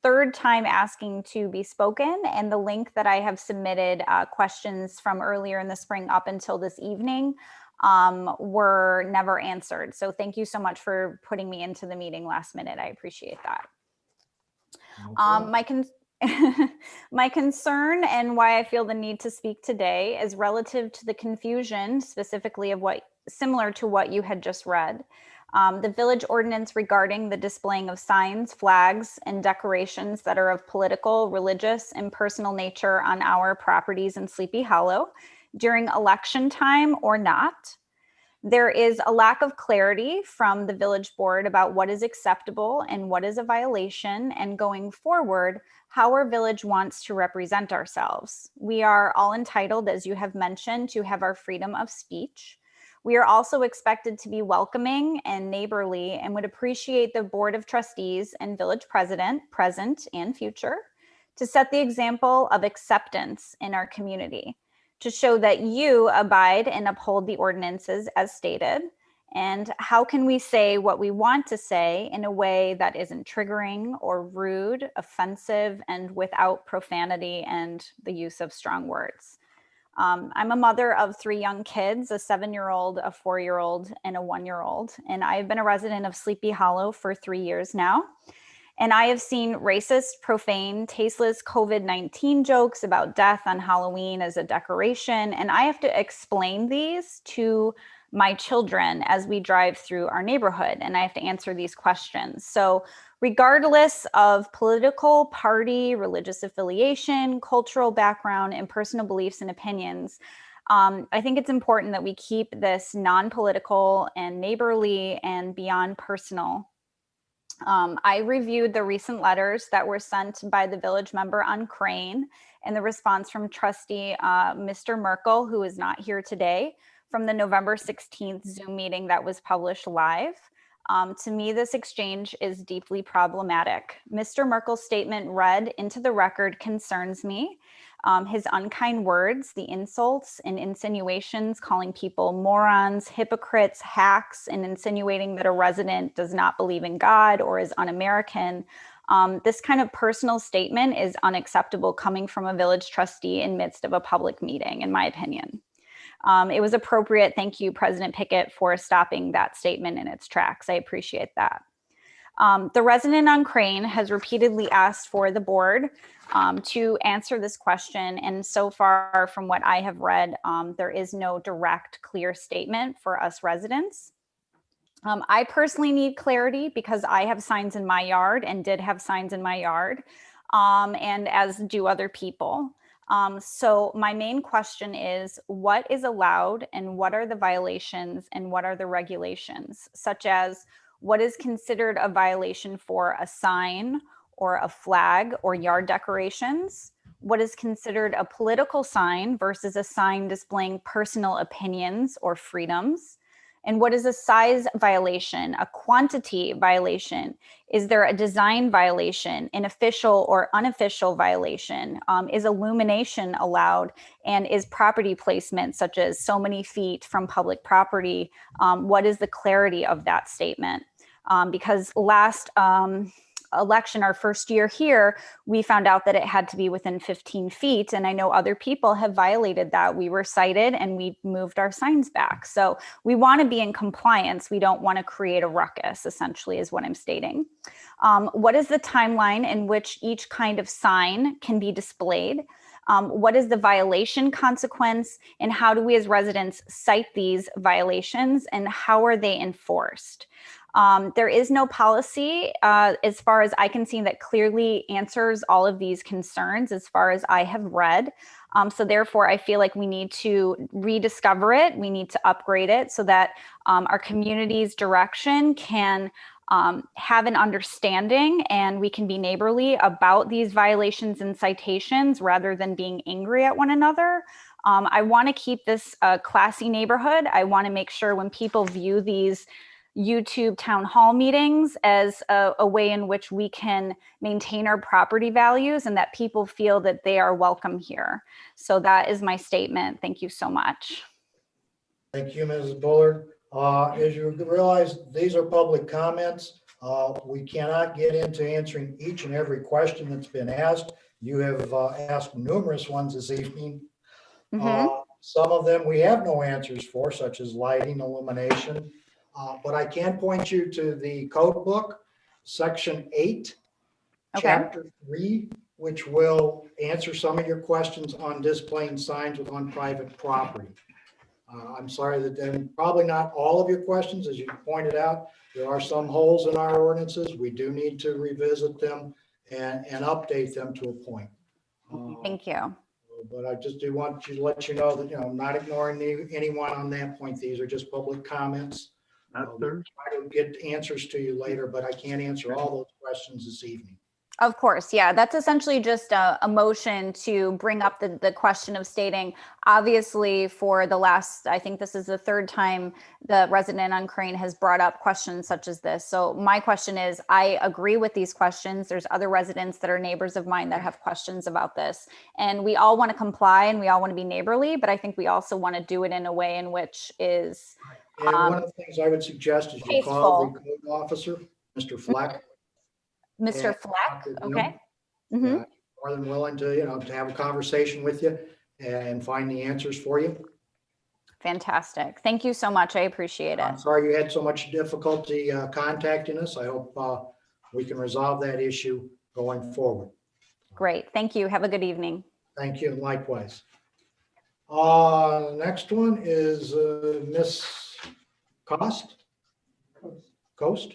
third time asking to be spoken, and the link that I have submitted questions from earlier in the spring up until this evening were never answered. So thank you so much for putting me into the meeting last minute. I appreciate that. My concern and why I feel the need to speak today is relative to the confusion, specifically of similar to what you had just read. The village ordinance regarding the displaying of signs, flags, and decorations that are of political, religious, and personal nature on our properties in Sleepy Hollow during election time or not. There is a lack of clarity from the village board about what is acceptable and what is a violation, and going forward, how our village wants to represent ourselves. We are all entitled, as you have mentioned, to have our freedom of speech. We are also expected to be welcoming and neighborly, and would appreciate the Board of Trustees and village president, present and future, to set the example of acceptance in our community, to show that you abide and uphold the ordinances as stated. And how can we say what we want to say in a way that isn't triggering or rude, offensive, and without profanity and the use of strong words? I'm a mother of 3 young kids, a 7-year-old, a 4-year-old, and a 1-year-old. And I've been a resident of Sleepy Hollow for 3 years now. And I have seen racist, profane, tasteless COVID-19 jokes about death on Halloween as a decoration. And I have to explain these to my children as we drive through our neighborhood. And I have to answer these questions. So regardless of political party, religious affiliation, cultural background, and personal beliefs and opinions, I think it's important that we keep this non-political and neighborly and beyond personal. I reviewed the recent letters that were sent by the village member on Crane and the response from trustee Mr. Merkel, who is not here today, from the November 16th Zoom meeting that was published live. To me, this exchange is deeply problematic. Mr. Merkel's statement read into the record concerns me. His unkind words, the insults and insinuations, calling people morons, hypocrites, hacks, and insinuating that a resident does not believe in God or is un-American. This kind of personal statement is unacceptable coming from a village trustee in midst of a public meeting, in my opinion. It was appropriate. Thank you, President Pickett, for stopping that statement in its tracks. I appreciate that. The resident on Crane has repeatedly asked for the board to answer this question. And so far from what I have read, there is no direct, clear statement for us residents. I personally need clarity because I have signs in my yard and did have signs in my yard, and as do other people. So my main question is, what is allowed and what are the violations and what are the regulations, such as what is considered a violation for a sign or a flag or yard decorations? What is considered a political sign versus a sign displaying personal opinions or freedoms? And what is a size violation, a quantity violation? Is there a design violation, an official or unofficial violation? Is illumination allowed? And is property placement, such as so many feet from public property, what is the clarity of that statement? Because last election, our first year here, we found out that it had to be within 15 feet. And I know other people have violated that. We were cited and we moved our signs back. So we want to be in compliance. We don't want to create a ruckus, essentially, is what I'm stating. What is the timeline in which each kind of sign can be displayed? What is the violation consequence? And how do we as residents cite these violations and how are they enforced? There is no policy, as far as I can see, that clearly answers all of these concerns as far as I have read. So therefore, I feel like we need to rediscover it. We need to upgrade it so that our community's direction can have an understanding and we can be neighborly about these violations and citations rather than being angry at one another. I want to keep this a classy neighborhood. I want to make sure when people view these YouTube town hall meetings as a way in which we can maintain our property values and that people feel that they are welcome here. So that is my statement. Thank you so much. Thank you, Mrs. Bullard. As you realize, these are public comments. We cannot get into answering each and every question that's been asked. You have asked numerous ones this evening. Some of them we have no answers for, such as lighting, illumination. But I can point you to the code book, section 8, chapter 3, which will answer some of your questions on displaying signs on private property. I'm sorry that then probably not all of your questions, as you pointed out, there are some holes in our ordinances. We do need to revisit them and update them to a point. Thank you. But I just do want to let you know that, I'm not ignoring anyone on that point. These are just public comments. We'll try to get answers to you later, but I can't answer all those questions this evening. Of course, yeah, that's essentially just a motion to bring up the question of stating, obviously for the last, I think this is the third time the resident on Crane has brought up questions such as this. So my question is, I agree with these questions. There's other residents that are neighbors of mine that have questions about this. And we all want to comply and we all want to be neighborly, but I think we also want to do it in a way in which is And one of the things I would suggest is you call the code officer, Mr. Fleck. Mr. Fleck, okay. More than willing to, to have a conversation with you and find the answers for you. Fantastic. Thank you so much. I appreciate it. I'm sorry you had so much difficulty contacting us. I hope we can resolve that issue going forward. Great. Thank you. Have a good evening. Thank you. Likewise. Next one is Miss Coast? Coast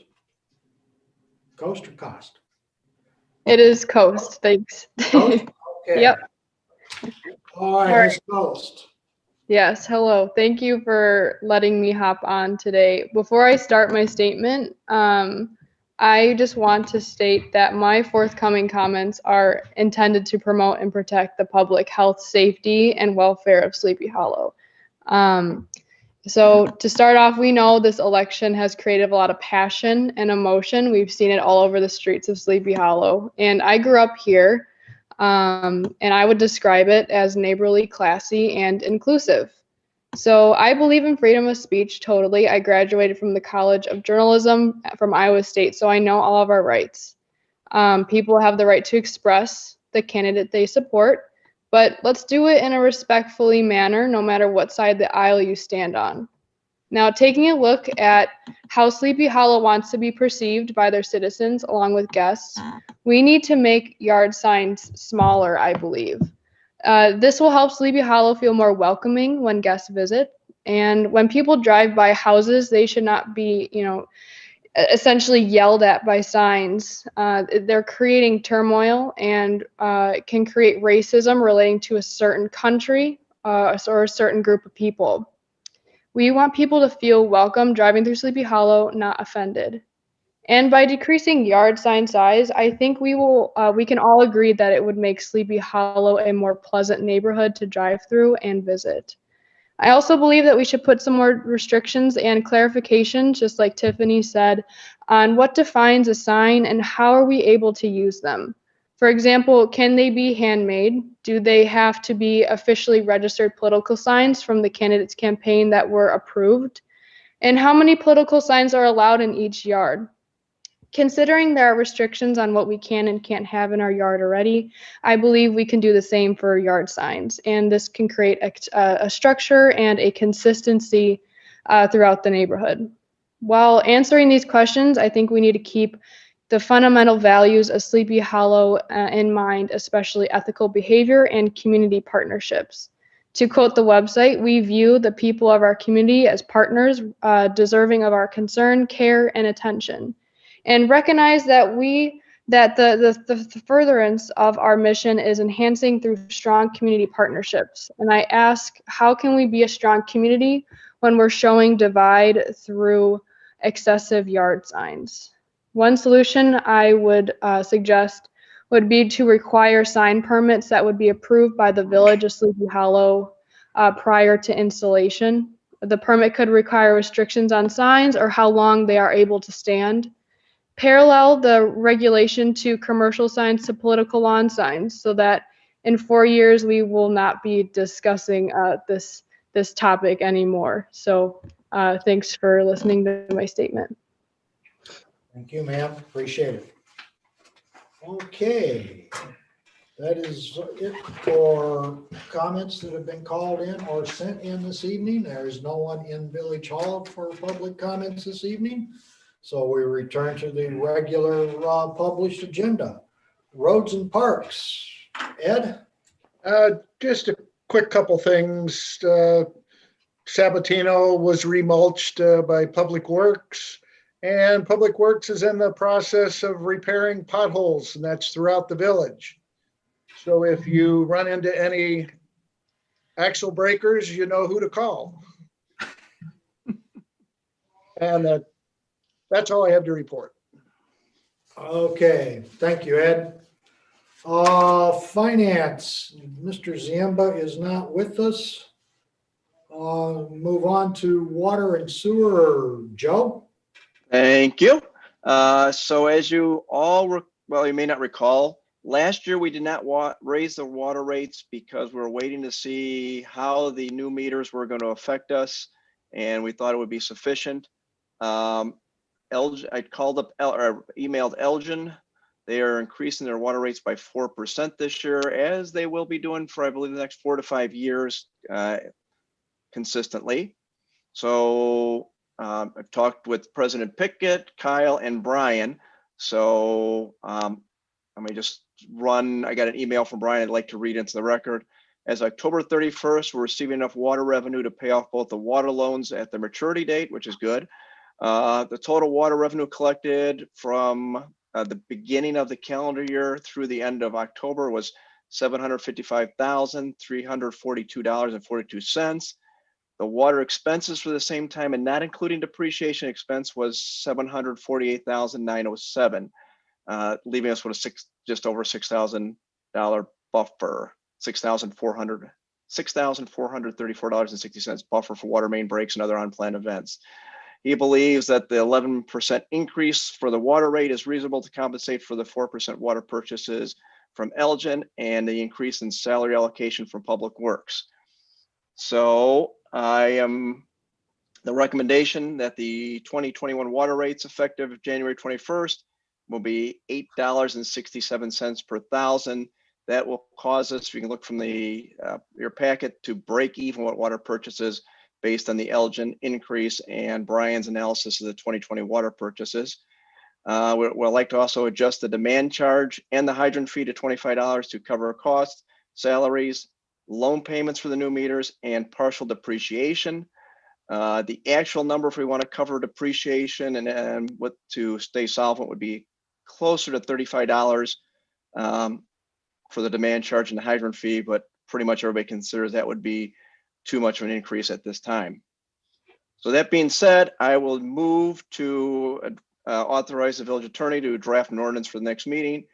or Cost? It is Coast, thanks. Coast? Okay. Yep. All right, Miss Coast. Yes, hello. Thank you for letting me hop on today. Before I start my statement, I just want to state that my forthcoming comments are intended to promote and protect the public health, safety, and welfare of Sleepy Hollow. So to start off, we know this election has created a lot of passion and emotion. We've seen it all over the streets of Sleepy Hollow. And I grew up here, and I would describe it as neighborly, classy, and inclusive. So I believe in freedom of speech totally. I graduated from the College of Journalism from Iowa State, so I know all of our rights. People have the right to express the candidate they support, but let's do it in a respectfully manner, no matter what side of the aisle you stand on. Now, taking a look at how Sleepy Hollow wants to be perceived by their citizens along with guests, we need to make yard signs smaller, I believe. This will help Sleepy Hollow feel more welcoming when guests visit. And when people drive by houses, they should not be, essentially yelled at by signs. They're creating turmoil and can create racism relating to a certain country or a certain group of people. We want people to feel welcome driving through Sleepy Hollow, not offended. And by decreasing yard sign size, I think we can all agree that it would make Sleepy Hollow a more pleasant neighborhood to drive through and visit. I also believe that we should put some more restrictions and clarifications, just like Tiffany said, on what defines a sign and how are we able to use them. For example, can they be handmade? Do they have to be officially registered political signs from the candidate's campaign that were approved? And how many political signs are allowed in each yard? Considering there are restrictions on what we can and can't have in our yard already, I believe we can do the same for yard signs. And this can create a structure and a consistency throughout the neighborhood. While answering these questions, I think we need to keep the fundamental values of Sleepy Hollow in mind, especially ethical behavior and community partnerships. To quote the website, we view the people of our community as partners deserving of our concern, care, and attention. And recognize that the furtherance of our mission is enhancing through strong community partnerships. And I ask, how can we be a strong community when we're showing divide through excessive yard signs? One solution I would suggest would be to require sign permits that would be approved by the Village of Sleepy Hollow prior to installation. The permit could require restrictions on signs or how long they are able to stand. Parallel the regulation to commercial signs to political lawn signs so that in 4 years we will not be discussing this topic anymore. So thanks for listening to my statement. Thank you, ma'am. Appreciate it. Okay. That is it for comments that have been called in or sent in this evening. There is no one in Village Hall for public comments this evening. So we return to the regular published agenda. Roads and parks. Ed? Just a quick couple things. Sabatino was remulched by Public Works, and Public Works is in the process of repairing potholes, and that's throughout the village. So if you run into any axle breakers, you know who to call. And that's all I have to report. Okay, thank you, Ed. Finance, Mr. Ziemba is not with us. Move on to water and sewer. Joe? Thank you. So as you all, well, you may not recall, last year we did not raise the water rates because we were waiting to see how the new meters were going to affect us, and we thought it would be sufficient. I called up or emailed Elgin. They are increasing their water rates by 4% this year, as they will be doing for, I believe, the next 4 to 5 years consistently. So I've talked with President Pickett, Kyle, and Brian. So let me just run. I got an email from Brian I'd like to read into the record. As October 31st, we're receiving enough water revenue to pay off both the water loans at the maturity date, which is good. The total water revenue collected from the beginning of the calendar year through the end of October was $755,342.42. The water expenses for the same time, and not including depreciation expense, was $748,907, leaving us with a just over $6,000 buffer, $6,434.60 buffer for water main breaks and other unplanned events. He believes that the 11% increase for the water rate is reasonable to compensate for the 4% water purchases from Elgin and the increase in salary allocation from Public Works. So the recommendation that the 2021 water rates effective January 21st will be $8.67 per thousand. That will cause us, if you can look from the your packet, to break even with water purchases based on the Elgin increase and Brian's analysis of the 2020 water purchases. We'd like to also adjust the demand charge and the hydrant fee to $25 to cover costs, salaries, loan payments for the new meters, and partial depreciation. The actual number, if we want to cover depreciation and what to stay solvent, would be closer to $35 for the demand charge and the hydrant fee, but pretty much everybody considers that would be too much of an increase at this time. So that being said, I will move to authorize the village attorney to draft an ordinance for the next meeting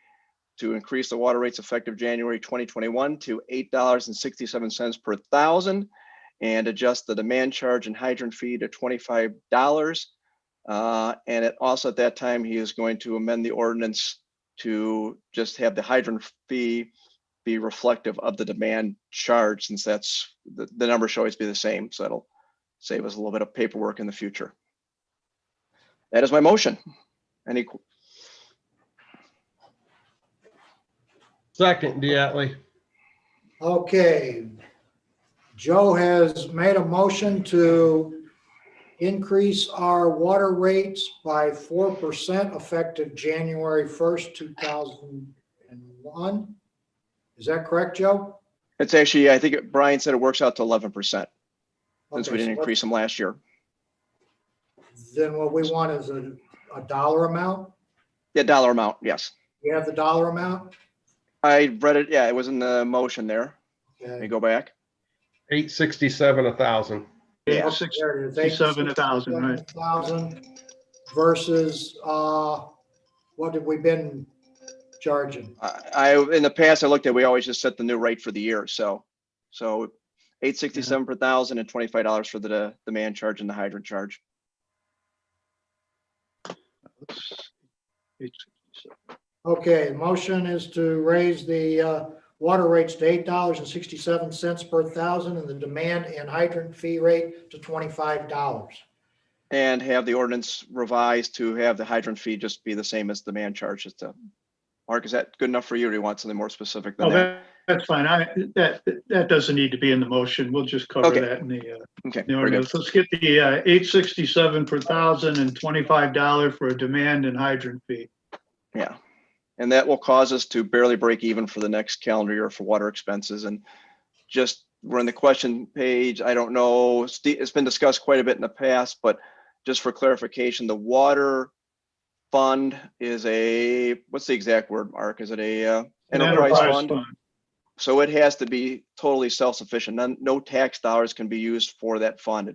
to increase the water rates effective January 2021 to $8.67 per thousand and adjust the demand charge and hydrant fee to $25. And also at that time, he is going to amend the ordinance to just have the hydrant fee be reflective of the demand charge, since that's the number should always be the same. So that'll save us a little bit of paperwork in the future. That is my motion. Any? Second, Diatley. Okay. Joe has made a motion to increase our water rates by 4% effective January 1st, 2001. Is that correct, Joe? It's actually, I think Brian said it works out to 11% since we Okay, didn't increase them last year. Then what we want is a dollar amount? Yeah, dollar amount, yes. You have the dollar amount? I read it, yeah, it was in the motion there. Let me go back. 867 a thousand. Yeah. There it is, 67,000, right. 1,000 versus, what have we been charging? I in the past, I looked at, we always just set the new rate for the year. So $867 per thousand and $25 for the demand charge and the hydrant charge. Okay, motion is to raise the water rates to $8.67 per thousand and the demand and hydrant fee rate to $25. And have the ordinance revised to have the hydrant fee just be the same as demand charge. Just to, Mark, is that good enough for you, or do you want something more specific than that? That's fine. That doesn't need to be in the motion. We'll just cover that in the Okay, the very ordinance. good. Let's get the 867 per thousand and $25 for a demand and hydrant fee. Yeah. And that will cause us to barely break even for the next calendar year for water expenses. And just, we're in the question page. I don't know, it's been discussed quite a bit in the past, but just for clarification, the water fund is a, what's the exact word, Mark? Is it a enterprise fund? So it has to be totally self-sufficient. No tax dollars can be used for that fund.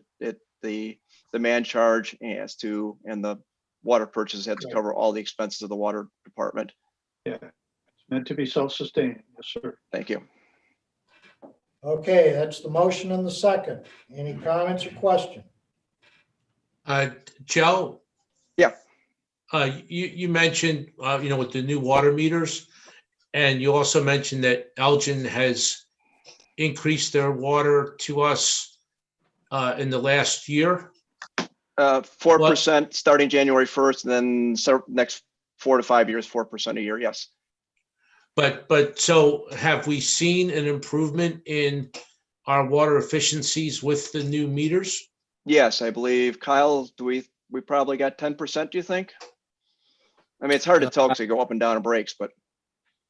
The demand charge has to, and the water purchase had to cover all the expenses of the water department. Yeah, it's meant to be self-sustaining. Yes, sir. Thank you. Okay, that's the motion and the second. Any comments or question? Joe? Yeah. You mentioned, with the new water meters, and you also mentioned that Elgin has increased their water to us in the last year. 4% starting January 1st, and then next 4 to 5 years, 4% a year. Yes. But so have we seen an improvement in our water efficiencies with the new meters? Yes, I believe. Kyle, we probably got 10%, do you think? I mean, it's hard to tell because they go up and down in breaks, but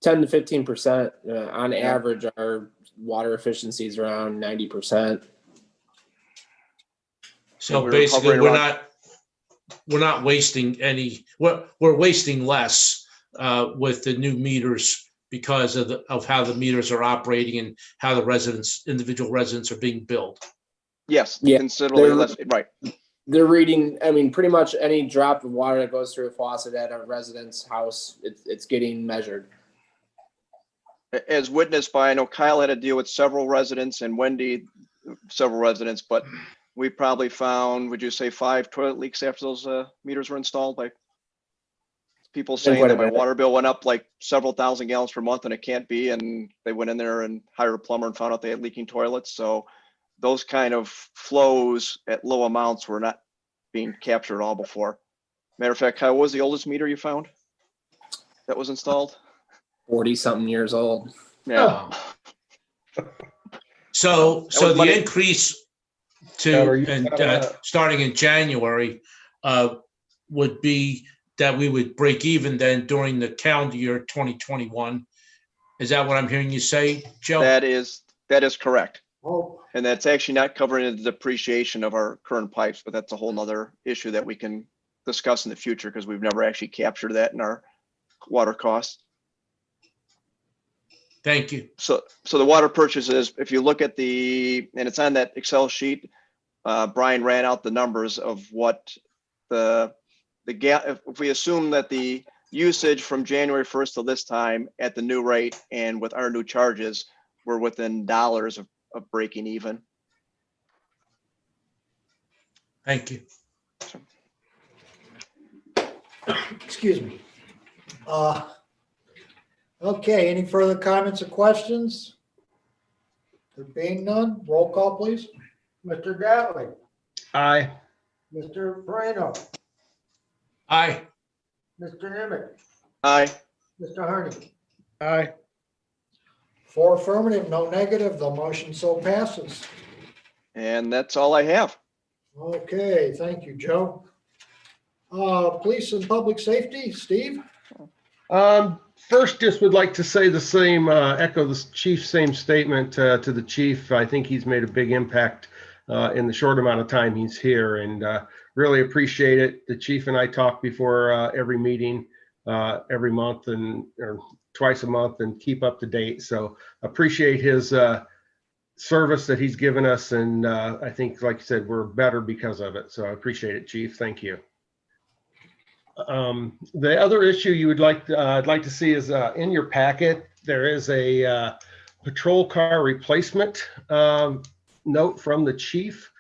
10 to 15%. On average, our water efficiency is around 90%. So we're basically, hovering around- we're not wasting any. We're wasting less with the new meters because of how the meters are operating and how the individual residents are being billed. yes, Yeah, considerably less. Right. They're reading, I mean, pretty much any drop of water that goes through a faucet at a resident's house, it's getting measured. As witnessed by, I know Kyle had to deal with several residents and Wendy, several residents, but we probably found, would you say 5 toilet leaks after those meters were installed? By people saying that my water bill went up like several thousand gallons per month and it can't be. And they went in there and hired a plumber and found out they had leaking toilets. So those kind of flows at low amounts were not being captured at all before. Matter of fact, Kyle, what was the oldest meter you found that was installed? 40-something years old. Yeah. So the increase starting in January would be that we would break even then during the calendar year 2021. Is that what I'm hearing you say, Joe? That is correct. And that's actually not covering the depreciation of our current pipes, but that's a whole nother issue that we can discuss in the future because we've never actually captured that in our water costs. Thank you. So the water purchases, if you look at and it's on that Excel sheet, Brian ran out the numbers of what the gap, if we assume that the usage from January 1st till this time at the new rate and with our new charges, we're within dollars of breaking even. Thank you. Excuse me. Okay, any further comments or questions? There being none, roll call, please. Mr. Gatling, Aye. Mr. Moreno, Aye. Mr. Nimitz, Aye. Mr. Harney. Aye. 4 affirmative, no negative, the motion so passes. And that's all I have. Okay, thank you, Joe. Police and public safety, Steve? First, just would like to say the same, echo the chief's same statement to the chief. I think he's made a big impact in the short amount of time he's here, and really appreciate it. The chief and I talk before every meeting, every month or twice a month, and keep up to date. So appreciate his service that he's given us, and I think, like you said, we're better because of it. So I appreciate it, chief. Thank you. The other issue you would I'd like to see is in your packet, there is a patrol car replacement note from the chief.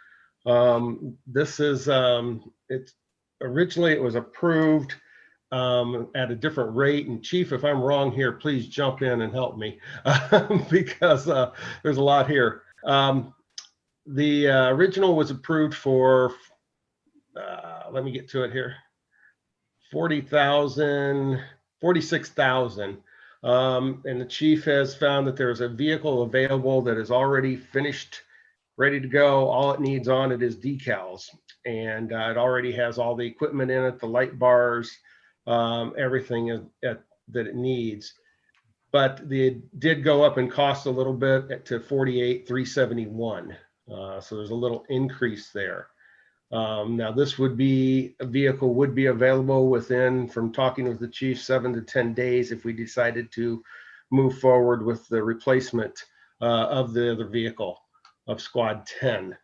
This is, originally it was approved at a different rate, and chief, if I'm wrong here, please jump in and help me because there's a lot here. The original was approved for, let me get to it here. 46,000. And the chief has found that there's a vehicle available that is already finished, ready to go. All it needs on it is decals. And it already has all the equipment in it, the light bars, everything that it needs. But they did go up in cost a little bit to $48,371. So there's a little increase there. Now this would be a vehicle would be available within, from talking with the chief, 7 to 10 days if we decided to move forward with the replacement of the other vehicle of Squad 10.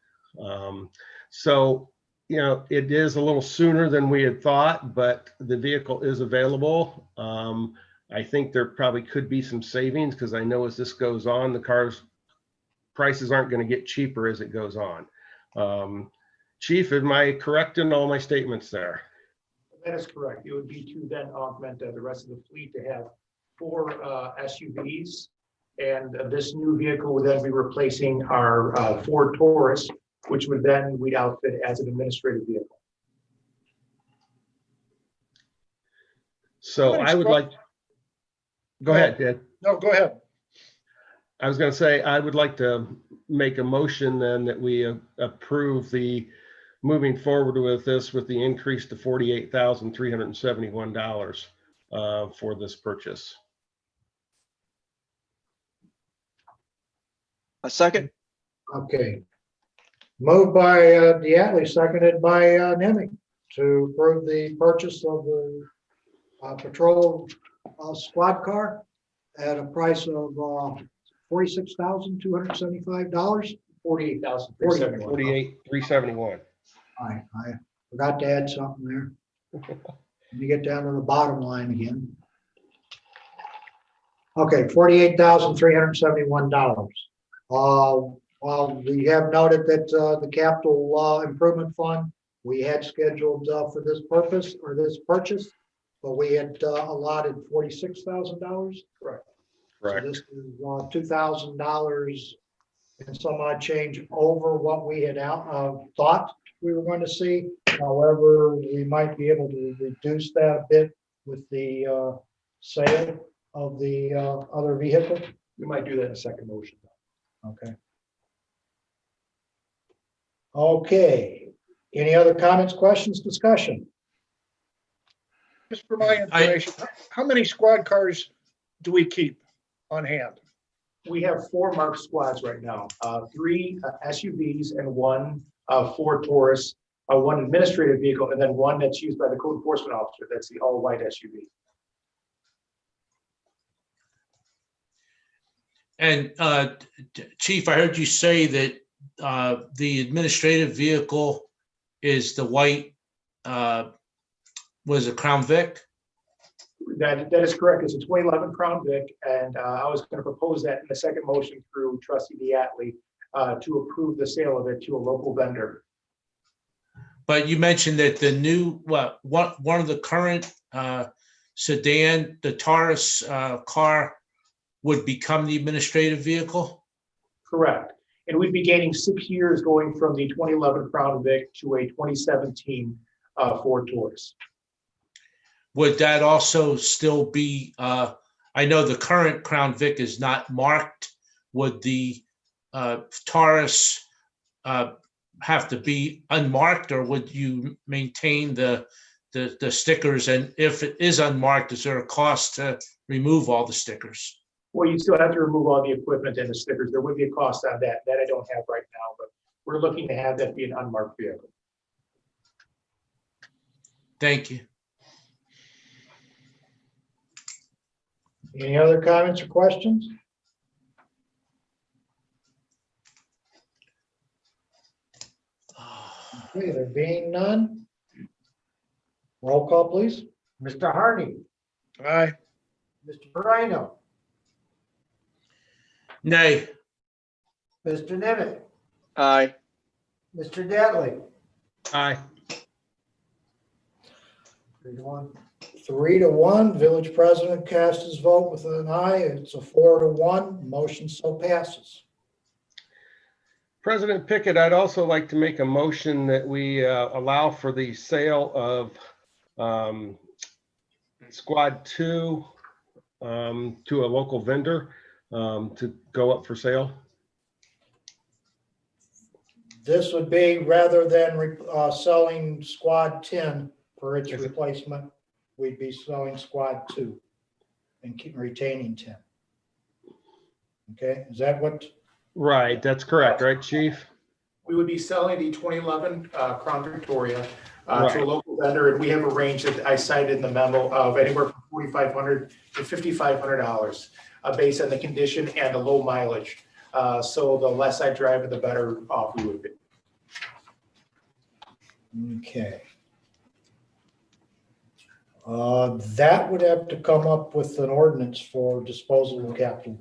So, you know, it is a little sooner than we had thought, but the vehicle is available. I think there probably could be some savings because I know as this goes on, the cars prices aren't going to get cheaper as it goes on. Chief, am I correct in all my statements there? That is correct. It would be to then augment the rest of the fleet to have 4 SUVs. And this new vehicle would then be replacing our Ford Taurus, which would then we'd outfit as an administrative vehicle. So I would like, go ahead, Ed. No, go ahead. I was going to say, I would like to make a motion then that we approve the moving forward with this with the increase to $48,371 for this purchase. A second? Okay. Moved by Diatley, seconded by Nimitz to approve the purchase of the patrol squad car at a price of $46,275. $48,371. I forgot to add something there. Let me get down to the bottom line again. Okay, $48,371. Well, we have noted that the capital improvement fund, we had scheduled for this purpose or this purchase, but we had allotted $46,000. Correct. Correct. So this is $2,000 and some odd change over what we had thought we were going to see. However, we might be able to reduce that a bit with the sale of the other vehicle. We might do that in a second motion. Okay. Okay. Any other comments, questions, discussion? Just for my information, how many squad cars do we keep on hand? We have 4 marked squads right now, 3 SUVs and 1 Ford Taurus, 1 administrative vehicle, and then 1 that's used by the code enforcement officer. That's the all-white SUV. And Chief, I heard you say that the administrative vehicle is the white, was it Crown Vic? That is correct. It's a 2011 Crown Vic, and I was going to propose that in the second motion through Trustee Diatley to approve the sale of it to a local vendor. But you mentioned that the new, one of the current sedan, the Taurus car would become the administrative vehicle? Correct. And we'd be gaining 6 years going from the 2011 Crown Vic to a 2017 Ford Taurus. Would that also still be, I know the current Crown Vic is not marked. Would the Taurus have to be unmarked, or would you maintain the stickers? And if it is unmarked, is there a cost to remove all the stickers? Well, you still have to remove all the equipment and the stickers. There would be a cost on that. That I don't have right now, but we're looking to have that be an unmarked vehicle. Thank you. Any other comments or questions? Okay, there being none. Roll call, please. Mr. Hardy, Aye. Mr. Moreno, Nay. Mr. Nimitz, Aye. Mr. Dattley. Aye. 3 to 1. 3 to 1, village president cast his vote with an aye. It's a 4 to 1, motion so passes. President Pickett, I'd also like to make a motion that we allow for the sale of Squad 2 to a local vendor to go up for sale. This would be rather than selling Squad 10 for its replacement, we'd be selling Squad 2 and keep retaining 10. Okay, is that what? Right, that's correct, right, Chief? We would be selling the 2011 Crown Victoria to a Right. local vendor, and we have a range that I cited in the memo of anywhere from $4,500 to $5,500 based on the condition and the low mileage. So the less I drive, the better off we would be. Okay. That would have to come up with an ordinance for disposal of capital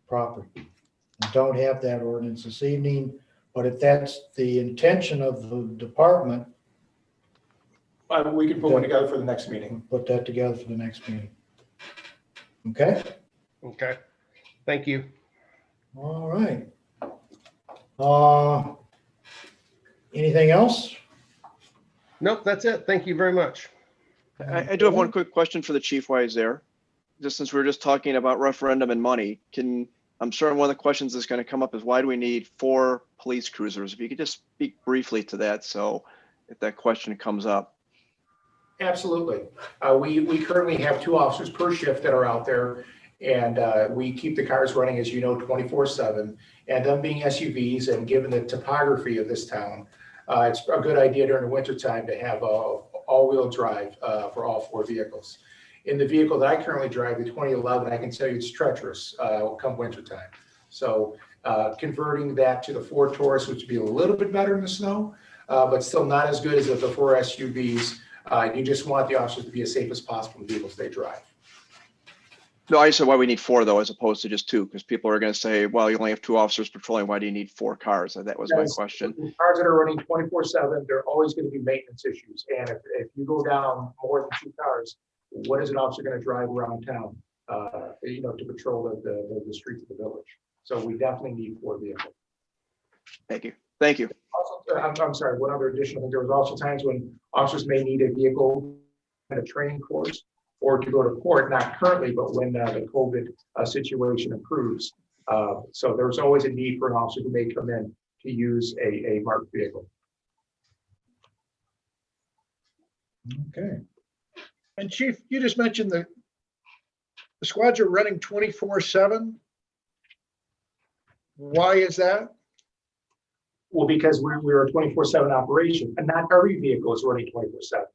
property. We don't have that ordinance this evening, but if that's the intention of the department, We can put one together for the next meeting. put that together for the next meeting. Okay, Okay, thank you. all right. Anything else? Nope, that's it. Thank you very much. I do have one quick question for the chief while he's there. Just since we were just talking about referendum and money, I'm sure one of the questions that's going to come up is why do we need 4 police cruisers? If you could just speak briefly to that, so if that question comes up. Absolutely. We currently have 2 officers per shift that are out there, and we keep the cars running, as you know, 24/7. And them being SUVs, and given the topography of this town, it's a good idea during the wintertime to have all-wheel drive for all 4 vehicles. In the vehicle that I currently drive, the 2011, I can tell you it's treacherous come wintertime. So converting that to the Ford Taurus, which would be a little bit better in the snow, but still not as good as the 4 SUVs. You just want the officers to be as safe as possible in the vehicles they drive. No, I said why we need 4 though, as opposed to just 2, because people are going to say, well, you only have 2 officers patrolling. Why do you need 4 cars? That was my question. Cars that are running 24/7, there are always going to be maintenance issues. And if you go down more than 2 cars, what is an officer going to drive around town, to patrol the streets of the village? So we definitely need 4 vehicles. Thank you. Thank you. Also, I'm sorry, one other additional thing, there was also times when officers may need a vehicle at a training course or to go to court, not currently, but when the COVID situation improves. So there's always a need for an officer who may come in to use a marked vehicle. Okay. And Chief, you just mentioned The squads are running 24/7. Why is that? Well, because we're a 24/7 operation, and not every vehicle is running 24/7.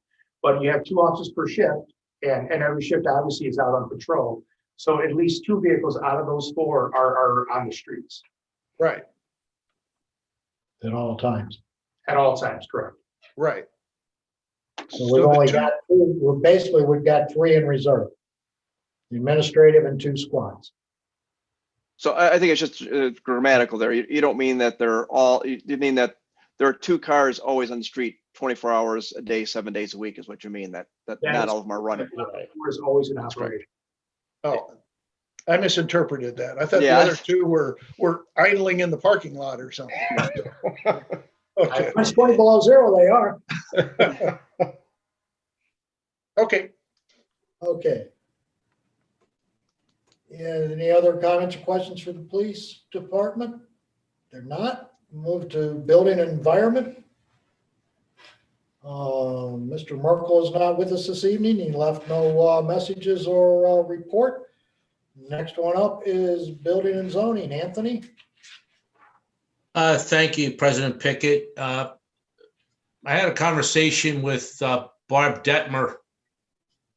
But you have 2 officers per shift, and every shift obviously is out on patrol. So at least 2 vehicles out of those 4 are on the streets Right, At all times. at all times, correct? right. So we've the only two- got 2, we've got 3 in reserve. The administrative and 2 squads. So I think it's just grammatical there. You don't mean that they're all, you mean that there are 2 cars always on the street 24 hours a day, 7 days a week is what you mean, that That not is- all of them are running. There's always an That's correct. operation. Oh, I misinterpreted that. I thought the Yeah. other 2 were idling in the parking lot or something. Okay, It's 20 below zero, they are. okay. Okay. Yeah, any other comments or questions for the police department? They're not. Move to building and environment. Mr. Merkel is not with us this evening. He left no messages or report. Next one up is building and zoning. Anthony? Thank you, President Pickett. I had a conversation with Barb Detmer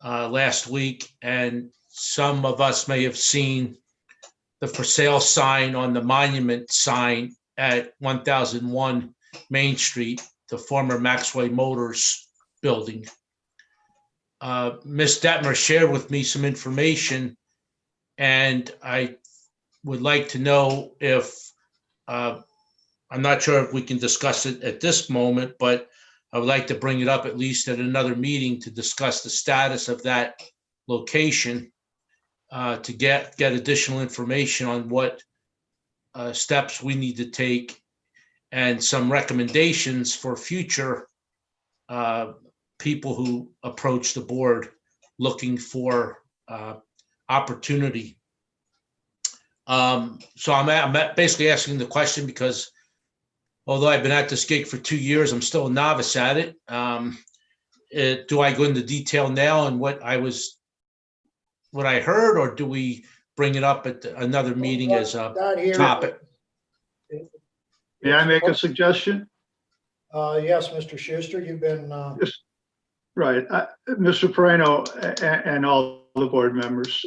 last week, and some of us may have seen the for sale sign on the monument sign at 1001 Main Street, the former Maxwell Motors building. Ms. Detmer shared with me some information, and I would like to know if, I'm not sure if we can discuss it at this moment, but I would like to bring it up at least at another meeting to discuss the status of that location, to get additional information on what steps we need to take and some recommendations for future people who approach the board looking for opportunity. So I'm basically asking the question because although I've been at this gig for 2 years, I'm still a novice at it. Do I go into detail now on what I heard, or do we bring it up at another meeting as a Not here. topic? May I make a suggestion? Yes, Mr. Schuster, you've been, Right, Mr. Moreno and all the board members.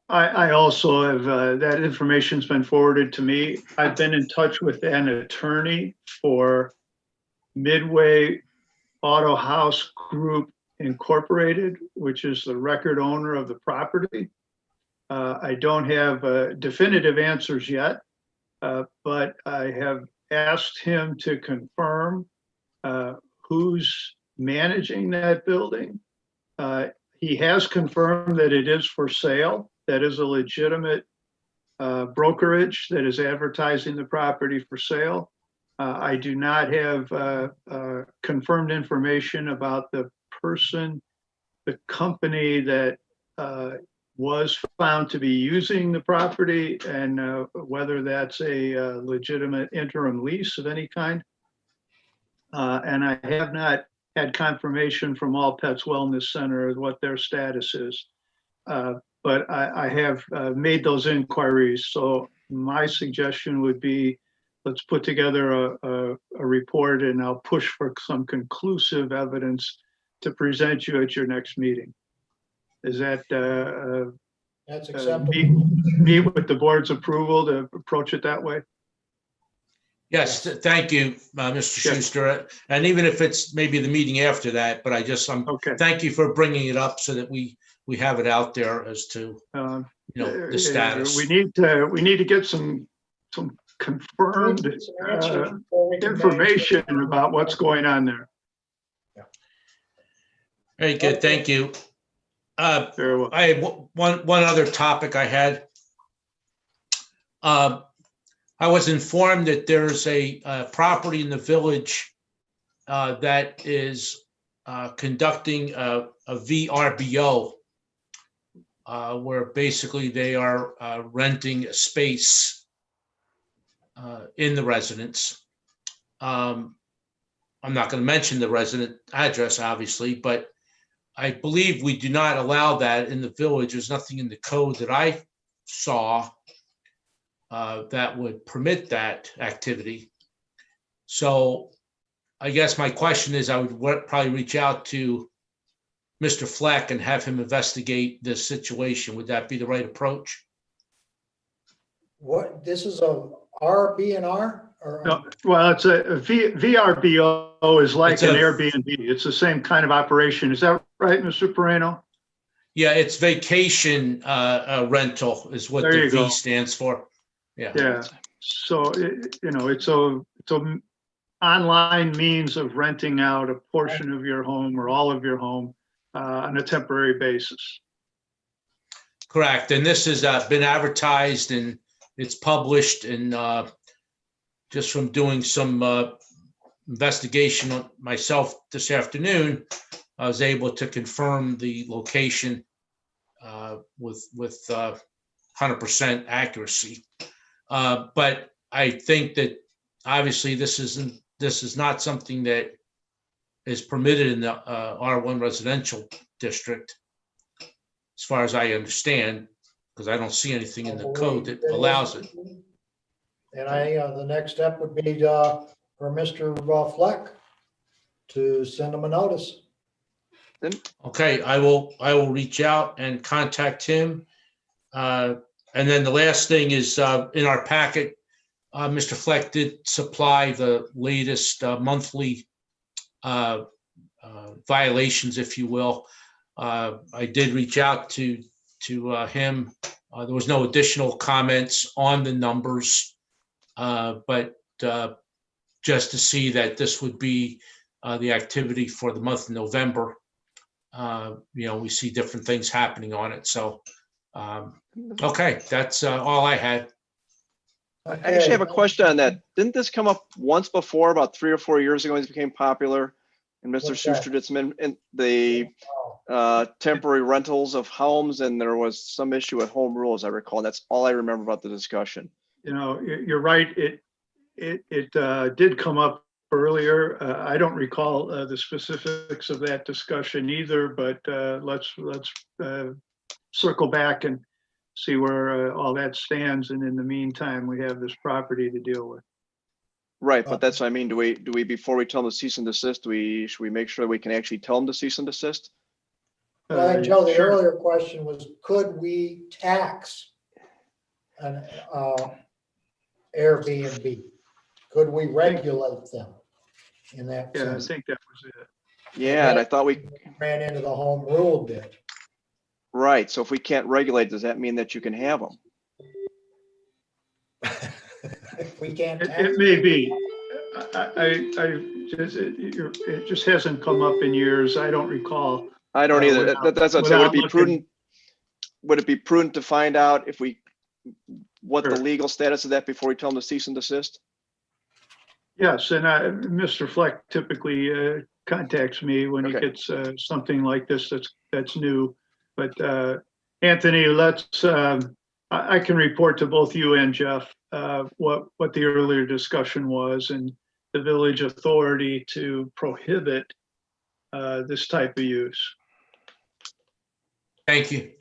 I also have, that information's been forwarded to me. I've been in touch with an attorney for Midway Auto House Group Incorporated, which is the record owner of the property. I don't have definitive answers yet, but I have asked him to confirm who's managing that building. He has confirmed that it is for sale. That is a legitimate brokerage that is advertising the property for sale. I do not have confirmed information about the person, the company that was found to be using the property, and whether that's a legitimate interim lease of any kind. And I have not had confirmation from All Pets Wellness Center of what their status is. But I have made those inquiries. So my suggestion would be, let's put together a report, and I'll push for some conclusive evidence to present you at your next meeting. Is that that's acceptable. meet with the board's approval to approach it that way? Yes, thank you, Mr. Schuster. And even if it's maybe the meeting after that, but Okay. thank you for bringing it up so that we have it out there as to, the status. We need to get some confirmed information about what's going on there. Very good, thank you. Very well. I have one other topic I had. I was informed that there's a property in the village that is conducting a VRBO, where basically they are renting a space in the residence. I'm not going to mention the resident address, obviously, but I believe we do not allow that in the village. There's nothing in the code that I saw that would permit that activity. So I guess my question is, I would probably reach out to Mr. Fleck and have him investigate this situation. Would that be the right approach? What, this is a RB&R or? No, well, it's a VRBO is like It's an a- Airbnb. It's the same kind of operation. Is that right, Mr. Moreno? Yeah, it's vacation rental is what There the you go. V stands for. Yeah. Yeah. So, it's a online means of renting out a portion of your home or all of your home on a temporary basis. Correct. And this has been advertised and it's published, and just from doing some investigation on myself this afternoon, I was able to confirm the location with 100% accuracy. But I think that obviously this is not something that is permitted in the R1 residential district, as far as I understand, because I don't see anything in the code that allows it. And the next step would be for Mr. Fleck to send him a notice. Okay, I will reach out and contact him. And then the last thing is, in our packet, Mr. Fleck did supply the latest monthly violations, if you will. I did reach out to him. There was no additional comments on the numbers, but just to see that this would be the activity for the month of November. We see different things happening on it. So, okay, that's all I had. I actually have a question on that. Didn't this come up once before, about 3 or 4 years ago, when it became popular? And Mr. What's that? Schuster did some in the temporary rentals of homes, and there was some issue with home rule, as I recall. And that's all I remember about the discussion. You're right. It did come up earlier. I don't recall the specifics of that discussion either, but let's circle back and see where all that stands. And in the meantime, we have this property to deal with. Right, but that's what I mean. Do we before we tell them to cease and desist, should we make sure we can actually tell them to cease and desist? Well, Joe, the Sure. earlier question was, could we tax an Airbnb? Could we regulate them in that Yeah, I sense? think that was it. Yeah, and I thought we, Ran into the home rule bit. right, so if we can't regulate, does that mean that you can have them? If we can't It tax. may be. It just hasn't come up in years. I don't recall. I don't either. Without- That's what I'm saying. Would it be without prudent? Would it be prudent to find out what the Sure. legal status of that before we tell them to cease and desist? Yes, and Mr. Fleck typically contacts me when he Okay. gets something like this that's new. But Anthony, I can report to both you and Jeff what the earlier discussion was, and the village authority to prohibit this type of use. Thank you.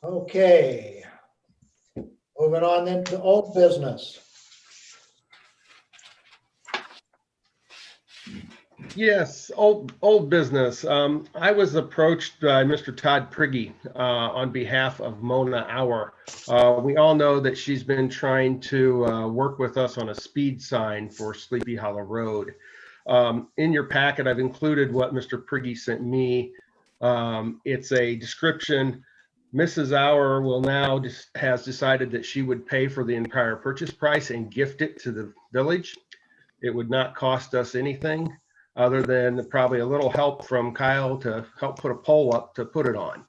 Okay. Moving on then to old business. Yes, old business. I was approached by Mr. Todd Prigge on behalf of Mona Hour. We all know that she's been trying to work with us on a speed sign for Sleepy Hollow Road. In your packet, I've included what Mr. Prigge sent me. It's a description. Mrs. Hour has decided that she would pay for the entire purchase price and gift it to the village. It would not cost us anything other than probably a little help from Kyle to help put a pole up to put it on.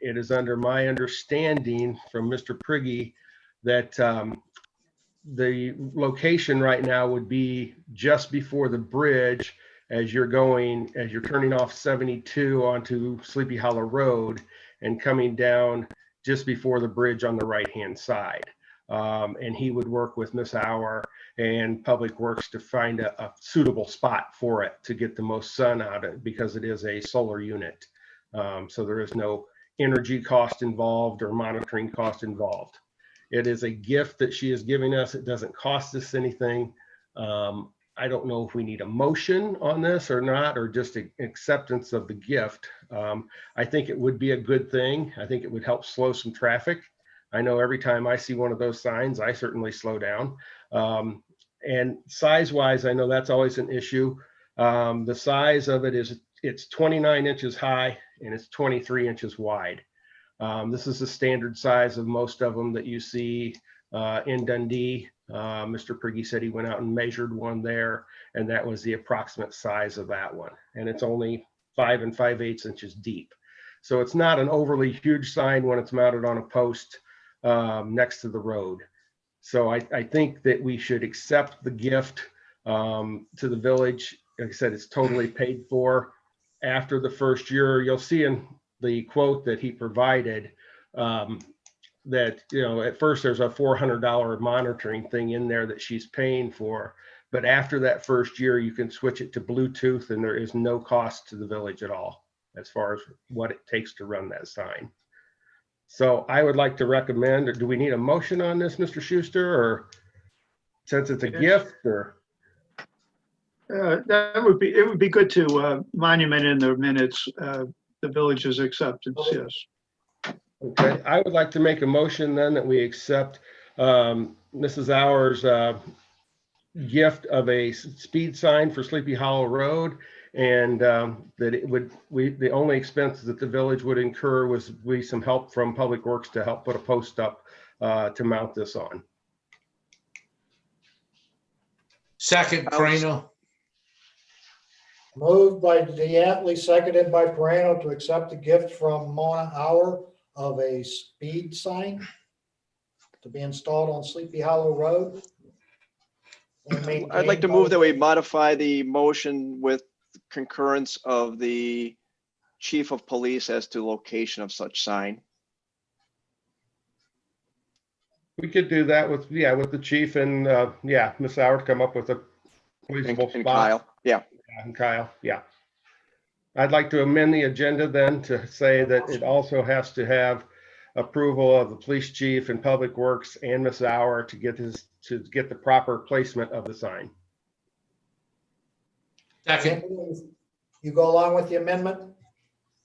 It is under my understanding from Mr. Prigge that the location right now would be just before the bridge as you're turning off 72 onto Sleepy Hollow Road and coming down just before the bridge on the right-hand side. And he would work with Miss Hour and Public Works to find a suitable spot for it to get the most sun out of it, because it is a solar unit. So there is no energy cost involved or monitoring cost involved. It is a gift that she is giving us. It doesn't cost us anything. I don't know if we need a motion on this or not, or just an acceptance of the gift. I think it would be a good thing. I think it would help slow some traffic. I know every time I see one of those signs, I certainly slow down. And size-wise, I know that's always an issue. The size of it is, it's 29 inches high and it's 23 inches wide. This is the standard size of most of them that you see in Dundee. Mr. Prigge said he went out and measured one there, and that was the approximate size of that one. And it's only 5 5/8 inches deep. So it's not an overly huge sign when it's mounted on a post next to the road. So I think that we should accept the gift to the village. Like I said, it's totally paid for. After the first year, you'll see in the quote that he provided that, you know, at first there's a $400 monitoring thing in there that she's paying for. But after that first year, you can switch it to Bluetooth, and there is no cost to the village at all as far as what it takes to run that sign. So I would like to recommend, or do we need a motion on this, Mr. Schuster, or since it's a gift, or? It would be good to monument in the minutes the village's acceptance, yes. Okay, I would like to make a motion then that we accept Mrs. Hour's gift of a speed sign for Sleepy Hollow Road, and that it would, the only expenses that the village would incur was be some help from Public Works to help put a post up to mount this on. Second, Moreno. Moved by Diatley, seconded by Moreno to accept the gift from Mona Hour of a speed sign to be installed on Sleepy Hollow Road. I'd like to move that we modify the motion with concurrence of the chief of police as to location of such sign. We could do that with, yeah, with the chief and yeah, Miss Howard come up with a reasonable And spot. Kyle, yeah. And Kyle, yeah. I'd like to amend the agenda then to say that it also has to have approval of the police chief and Public Works and Miss Hour to get this, to get the proper placement of the sign. Second. You go along with the amendment?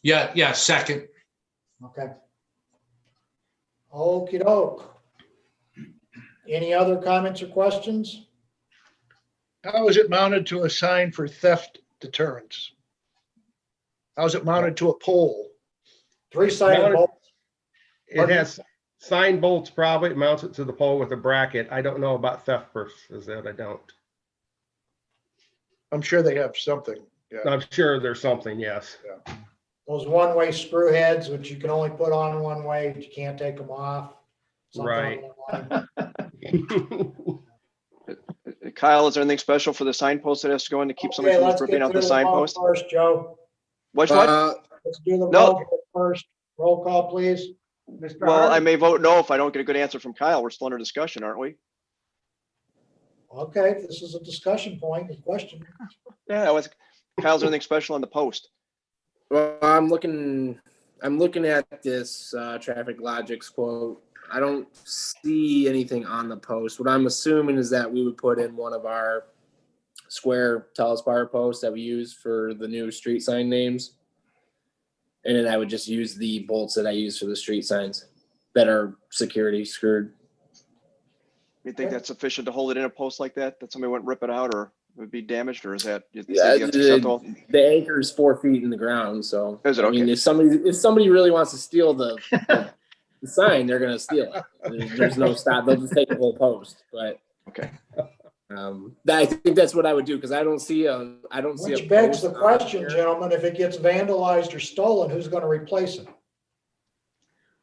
Yeah, second. Okay. Okey doke. Any other comments or questions? How is it mounted to a sign for theft deterrence? How is it mounted to a pole? Three-sided bolts. It has sign bolts, probably. It mounts it to the pole with a bracket. I don't know about theft purposes, that I don't. I'm sure they have something. Yeah. I'm sure there's something, yes. Yeah. Those one-way screw heads, which you can only put on one way, but you can't take them off. Something Right. along that line. Kyle, is there anything special for the signpost that has to go in to keep somebody Okay, from let's ripping get out the through the vote signpost? first, Joe. Which one? Let's do the No. roll call first. Roll call, please. Mr. Well, I Hart? may vote no if I don't get a good answer from Kyle. We're still under discussion, aren't we? Okay, this is a discussion point, a question. Yeah, Kyle's anything special on the post? Well, I'm looking at this Traffic Logics quote. I don't see anything on the post. What I'm assuming is that we would put in one of our square telespire posts that we use for the new street sign names. And then I would just use the bolts that I use for the street signs that are security screwed. You think that's sufficient to hold it in a post like that somebody wouldn't rip it out or would be damaged, or is that? You think Yeah, that's acceptable? the anchor is 4 feet in the ground, so Is it I mean, okay? if somebody really wants to steal the sign, they're gonna steal it. There's no stop. They'll just take the whole post. But Okay. I think that's what I would do because I don't see a Which begs post the on question, here. gentlemen, if it gets vandalized or stolen, who's gonna replace it?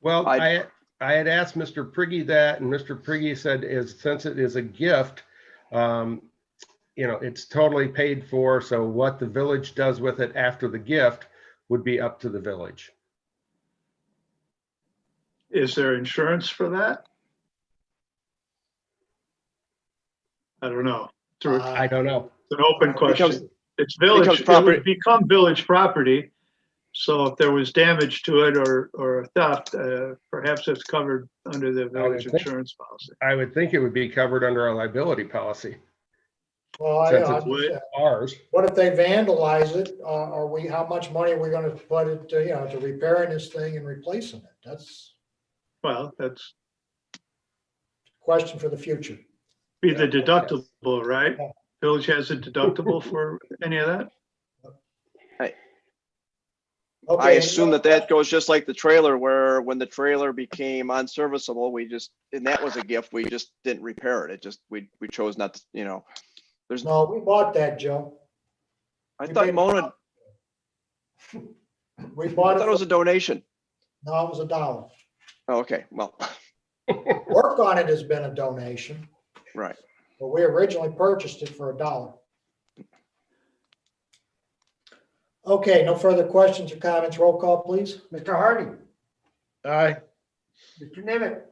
Well, I- I had asked Mr. Prigge that, and Mr. Prigge said, since it is a gift, you know, it's totally paid for. So what the village does with it after the gift would be up to the village. Is there insurance for that? I don't know. It's I don't know. an open question. Becomes- It's village, becomes it property. would become village property. So if there was damage to it or theft, perhaps it's covered under the village think- insurance policy. I would think it would be covered under our liability policy, Well, since I, it's ours. what if they vandalize it? How much money are we gonna put it to, to repairing this thing and replacing it? That's Well, that's a question for the future. be the Yeah, deductible, right? Yeah. Village has a deductible for any of that? I Okay, assume that goes just like the trailer, where when the trailer became unserviceable, and that was a gift, we just didn't repair it. It just, we chose not to, there's, No, we bought that, Joe. I we thought paid- Mona, We I bought thought it was a it, donation. no, it was $1. Oh, okay, well, Work on it has been a donation, right. but we originally purchased it for $1. Okay, no further questions or comments. Roll call, please. Mr. Hardy, Aye. Mr. Nimitz,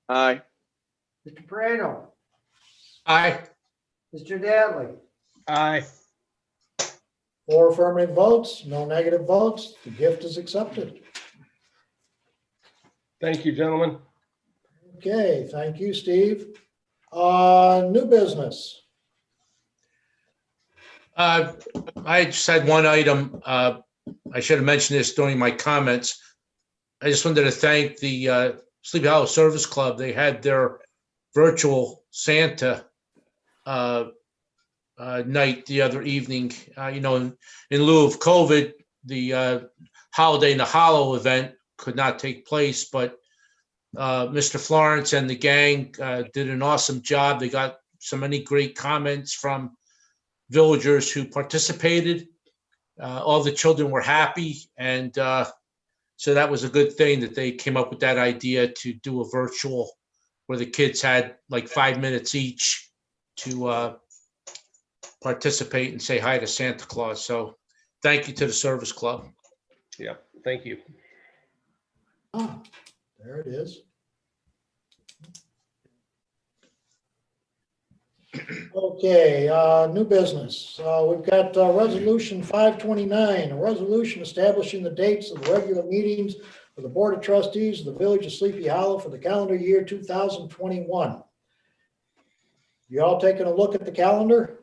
Aye. Mr. Moreno, Aye. Mr. Dattley. Aye. 4 affirmative votes, no negative votes. The gift is accepted. Thank you, gentlemen. Okay, thank you, Steve. New business. I just had one item. I should have mentioned this during my comments. I just wanted to thank the Sleepy Hollow Service Club. They had their virtual Santa night the other evening. In lieu of COVID, the Holiday in the Hollow event could not take place, but Mr. Florence and the gang did an awesome job. They got so many great comments from villagers who participated. All the children were happy, and so that was a good thing that they came up with that idea to do a virtual where the kids had like 5 minutes each to participate and say hi to Santa Claus. So thank you to the service club. Yeah, thank you. There it is. Okay, new business. We've got Resolution 529, a resolution establishing the dates of the regular meetings for the Board of Trustees of the Village of Sleepy Hollow for the calendar year 2021. You all taking a look at the calendar?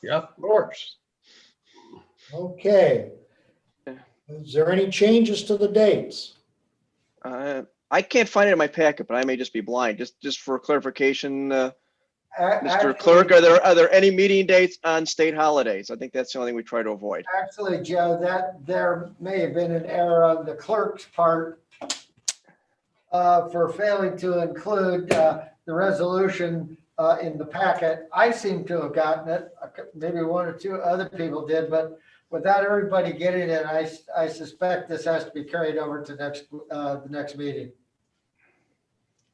Yep. Of course. Okay. Is there any changes to the dates? I can't find it in my packet, but I may just be blind. Just for clarification, Mr. Clerk, are there any meeting dates on state holidays? I think that's the only thing we try to avoid. Actually, Joe, that there may have been an error on the clerk's part for failing to include the resolution in the packet. I seem to have gotten it. Maybe 1 or 2 other people did, but without everybody getting it, I suspect this has to be carried over to the next meeting.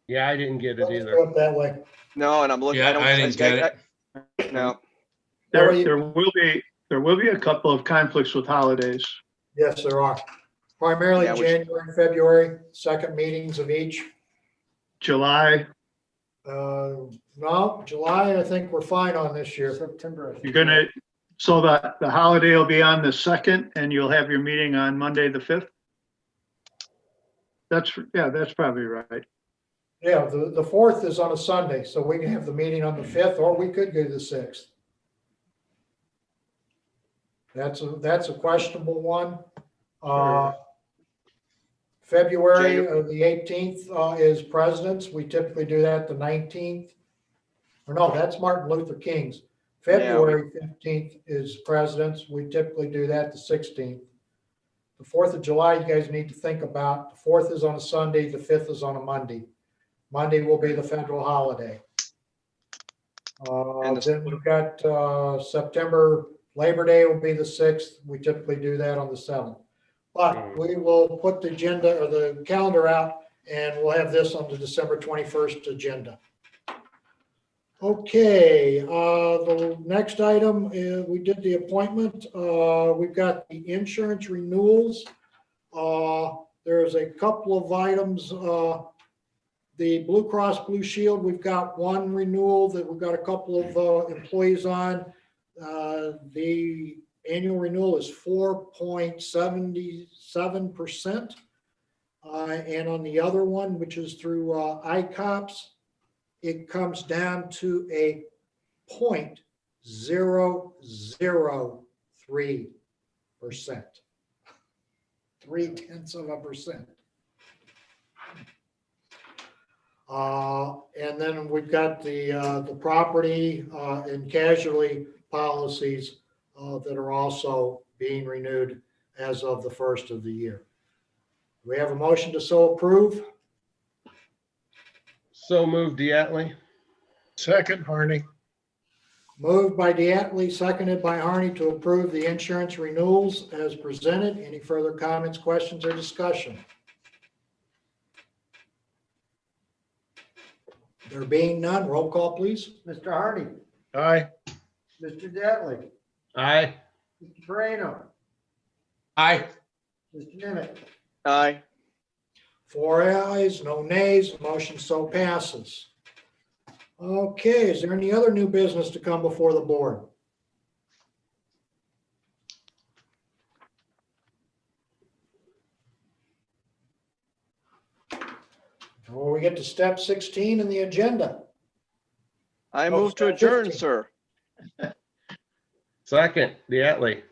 Yeah, I didn't get it Let's either. do it that way. No, and I'm looking. Yeah, I didn't get it. No. How are There, you? there will be a couple of conflicts with holidays. Yes, there are. Primarily Yeah, which- January and February, second meetings of each. July, No, July, I think we're fine on this year. September. you're gonna, so the holiday will be on the 2nd and you'll have your meeting on Monday, the 5th? That's probably right. Yeah, the 4th is on a Sunday, so we can have the meeting on the 5th, or we could do the 6th. That's a questionable one. February the 18th is President's. We typically do that the 19th. Or no, that's Martin Luther King's. February 15th is President's. We typically do that the 16th. The 4th of July, you guys need to think about. The 4th is on a Sunday, the 5th is on a Monday. Monday will be the federal holiday. Then we've got September, Labor Day will be the 6th. We typically do that on the 7th. But we will put the agenda or the calendar out and we'll have this on the December 21st agenda. Okay, the next item is we did the appointment. We've got the insurance renewals. There's a couple of items the Blue Cross Blue Shield, we've got one renewal that we've got a couple of employees on. The annual renewal is 4.77%. And on the other one, which is through ICOPS, it comes down to a 0.003%. 0.3%. And then we've got the property and casualty policies that are also being renewed as of the first of the year. Do we have a motion to so approve? So moved, Diatley. Second, Harney. Moved by Diatley, seconded by Harney to approve the insurance renewals as presented. Any further comments, questions, or discussion? There being none, roll call, please. Mr. Harney, Aye. Mr. Dattley, Aye. Mr. Moreno, Aye. Mr. Nimitz. Aye. 4 ayes, no nays, motion so passes. Okay, is there any other new business to come before the board? Well, we get to step 16 in the agenda. I Oh, move to step adjourn, 15. sir. Second, Diatley.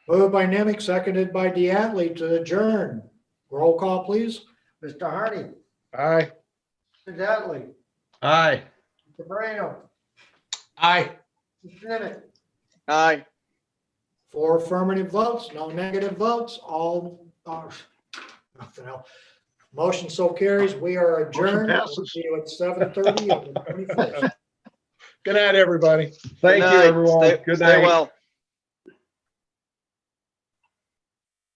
Moved by Nemick, seconded by Diatley to adjourn. Roll call, please. Mr. Harney, Aye. Mr. Dattley, Aye. Mr. Moreno, Aye. Mr. Nimitz. Aye. 4 affirmative votes, no negative votes, all, nothing else. Motion so carries. We are adjourned. We'll passes. see you at 7:30 on the 21st. Good night, everybody. Thank you, Good night. everyone. Stay- Good stay night. well.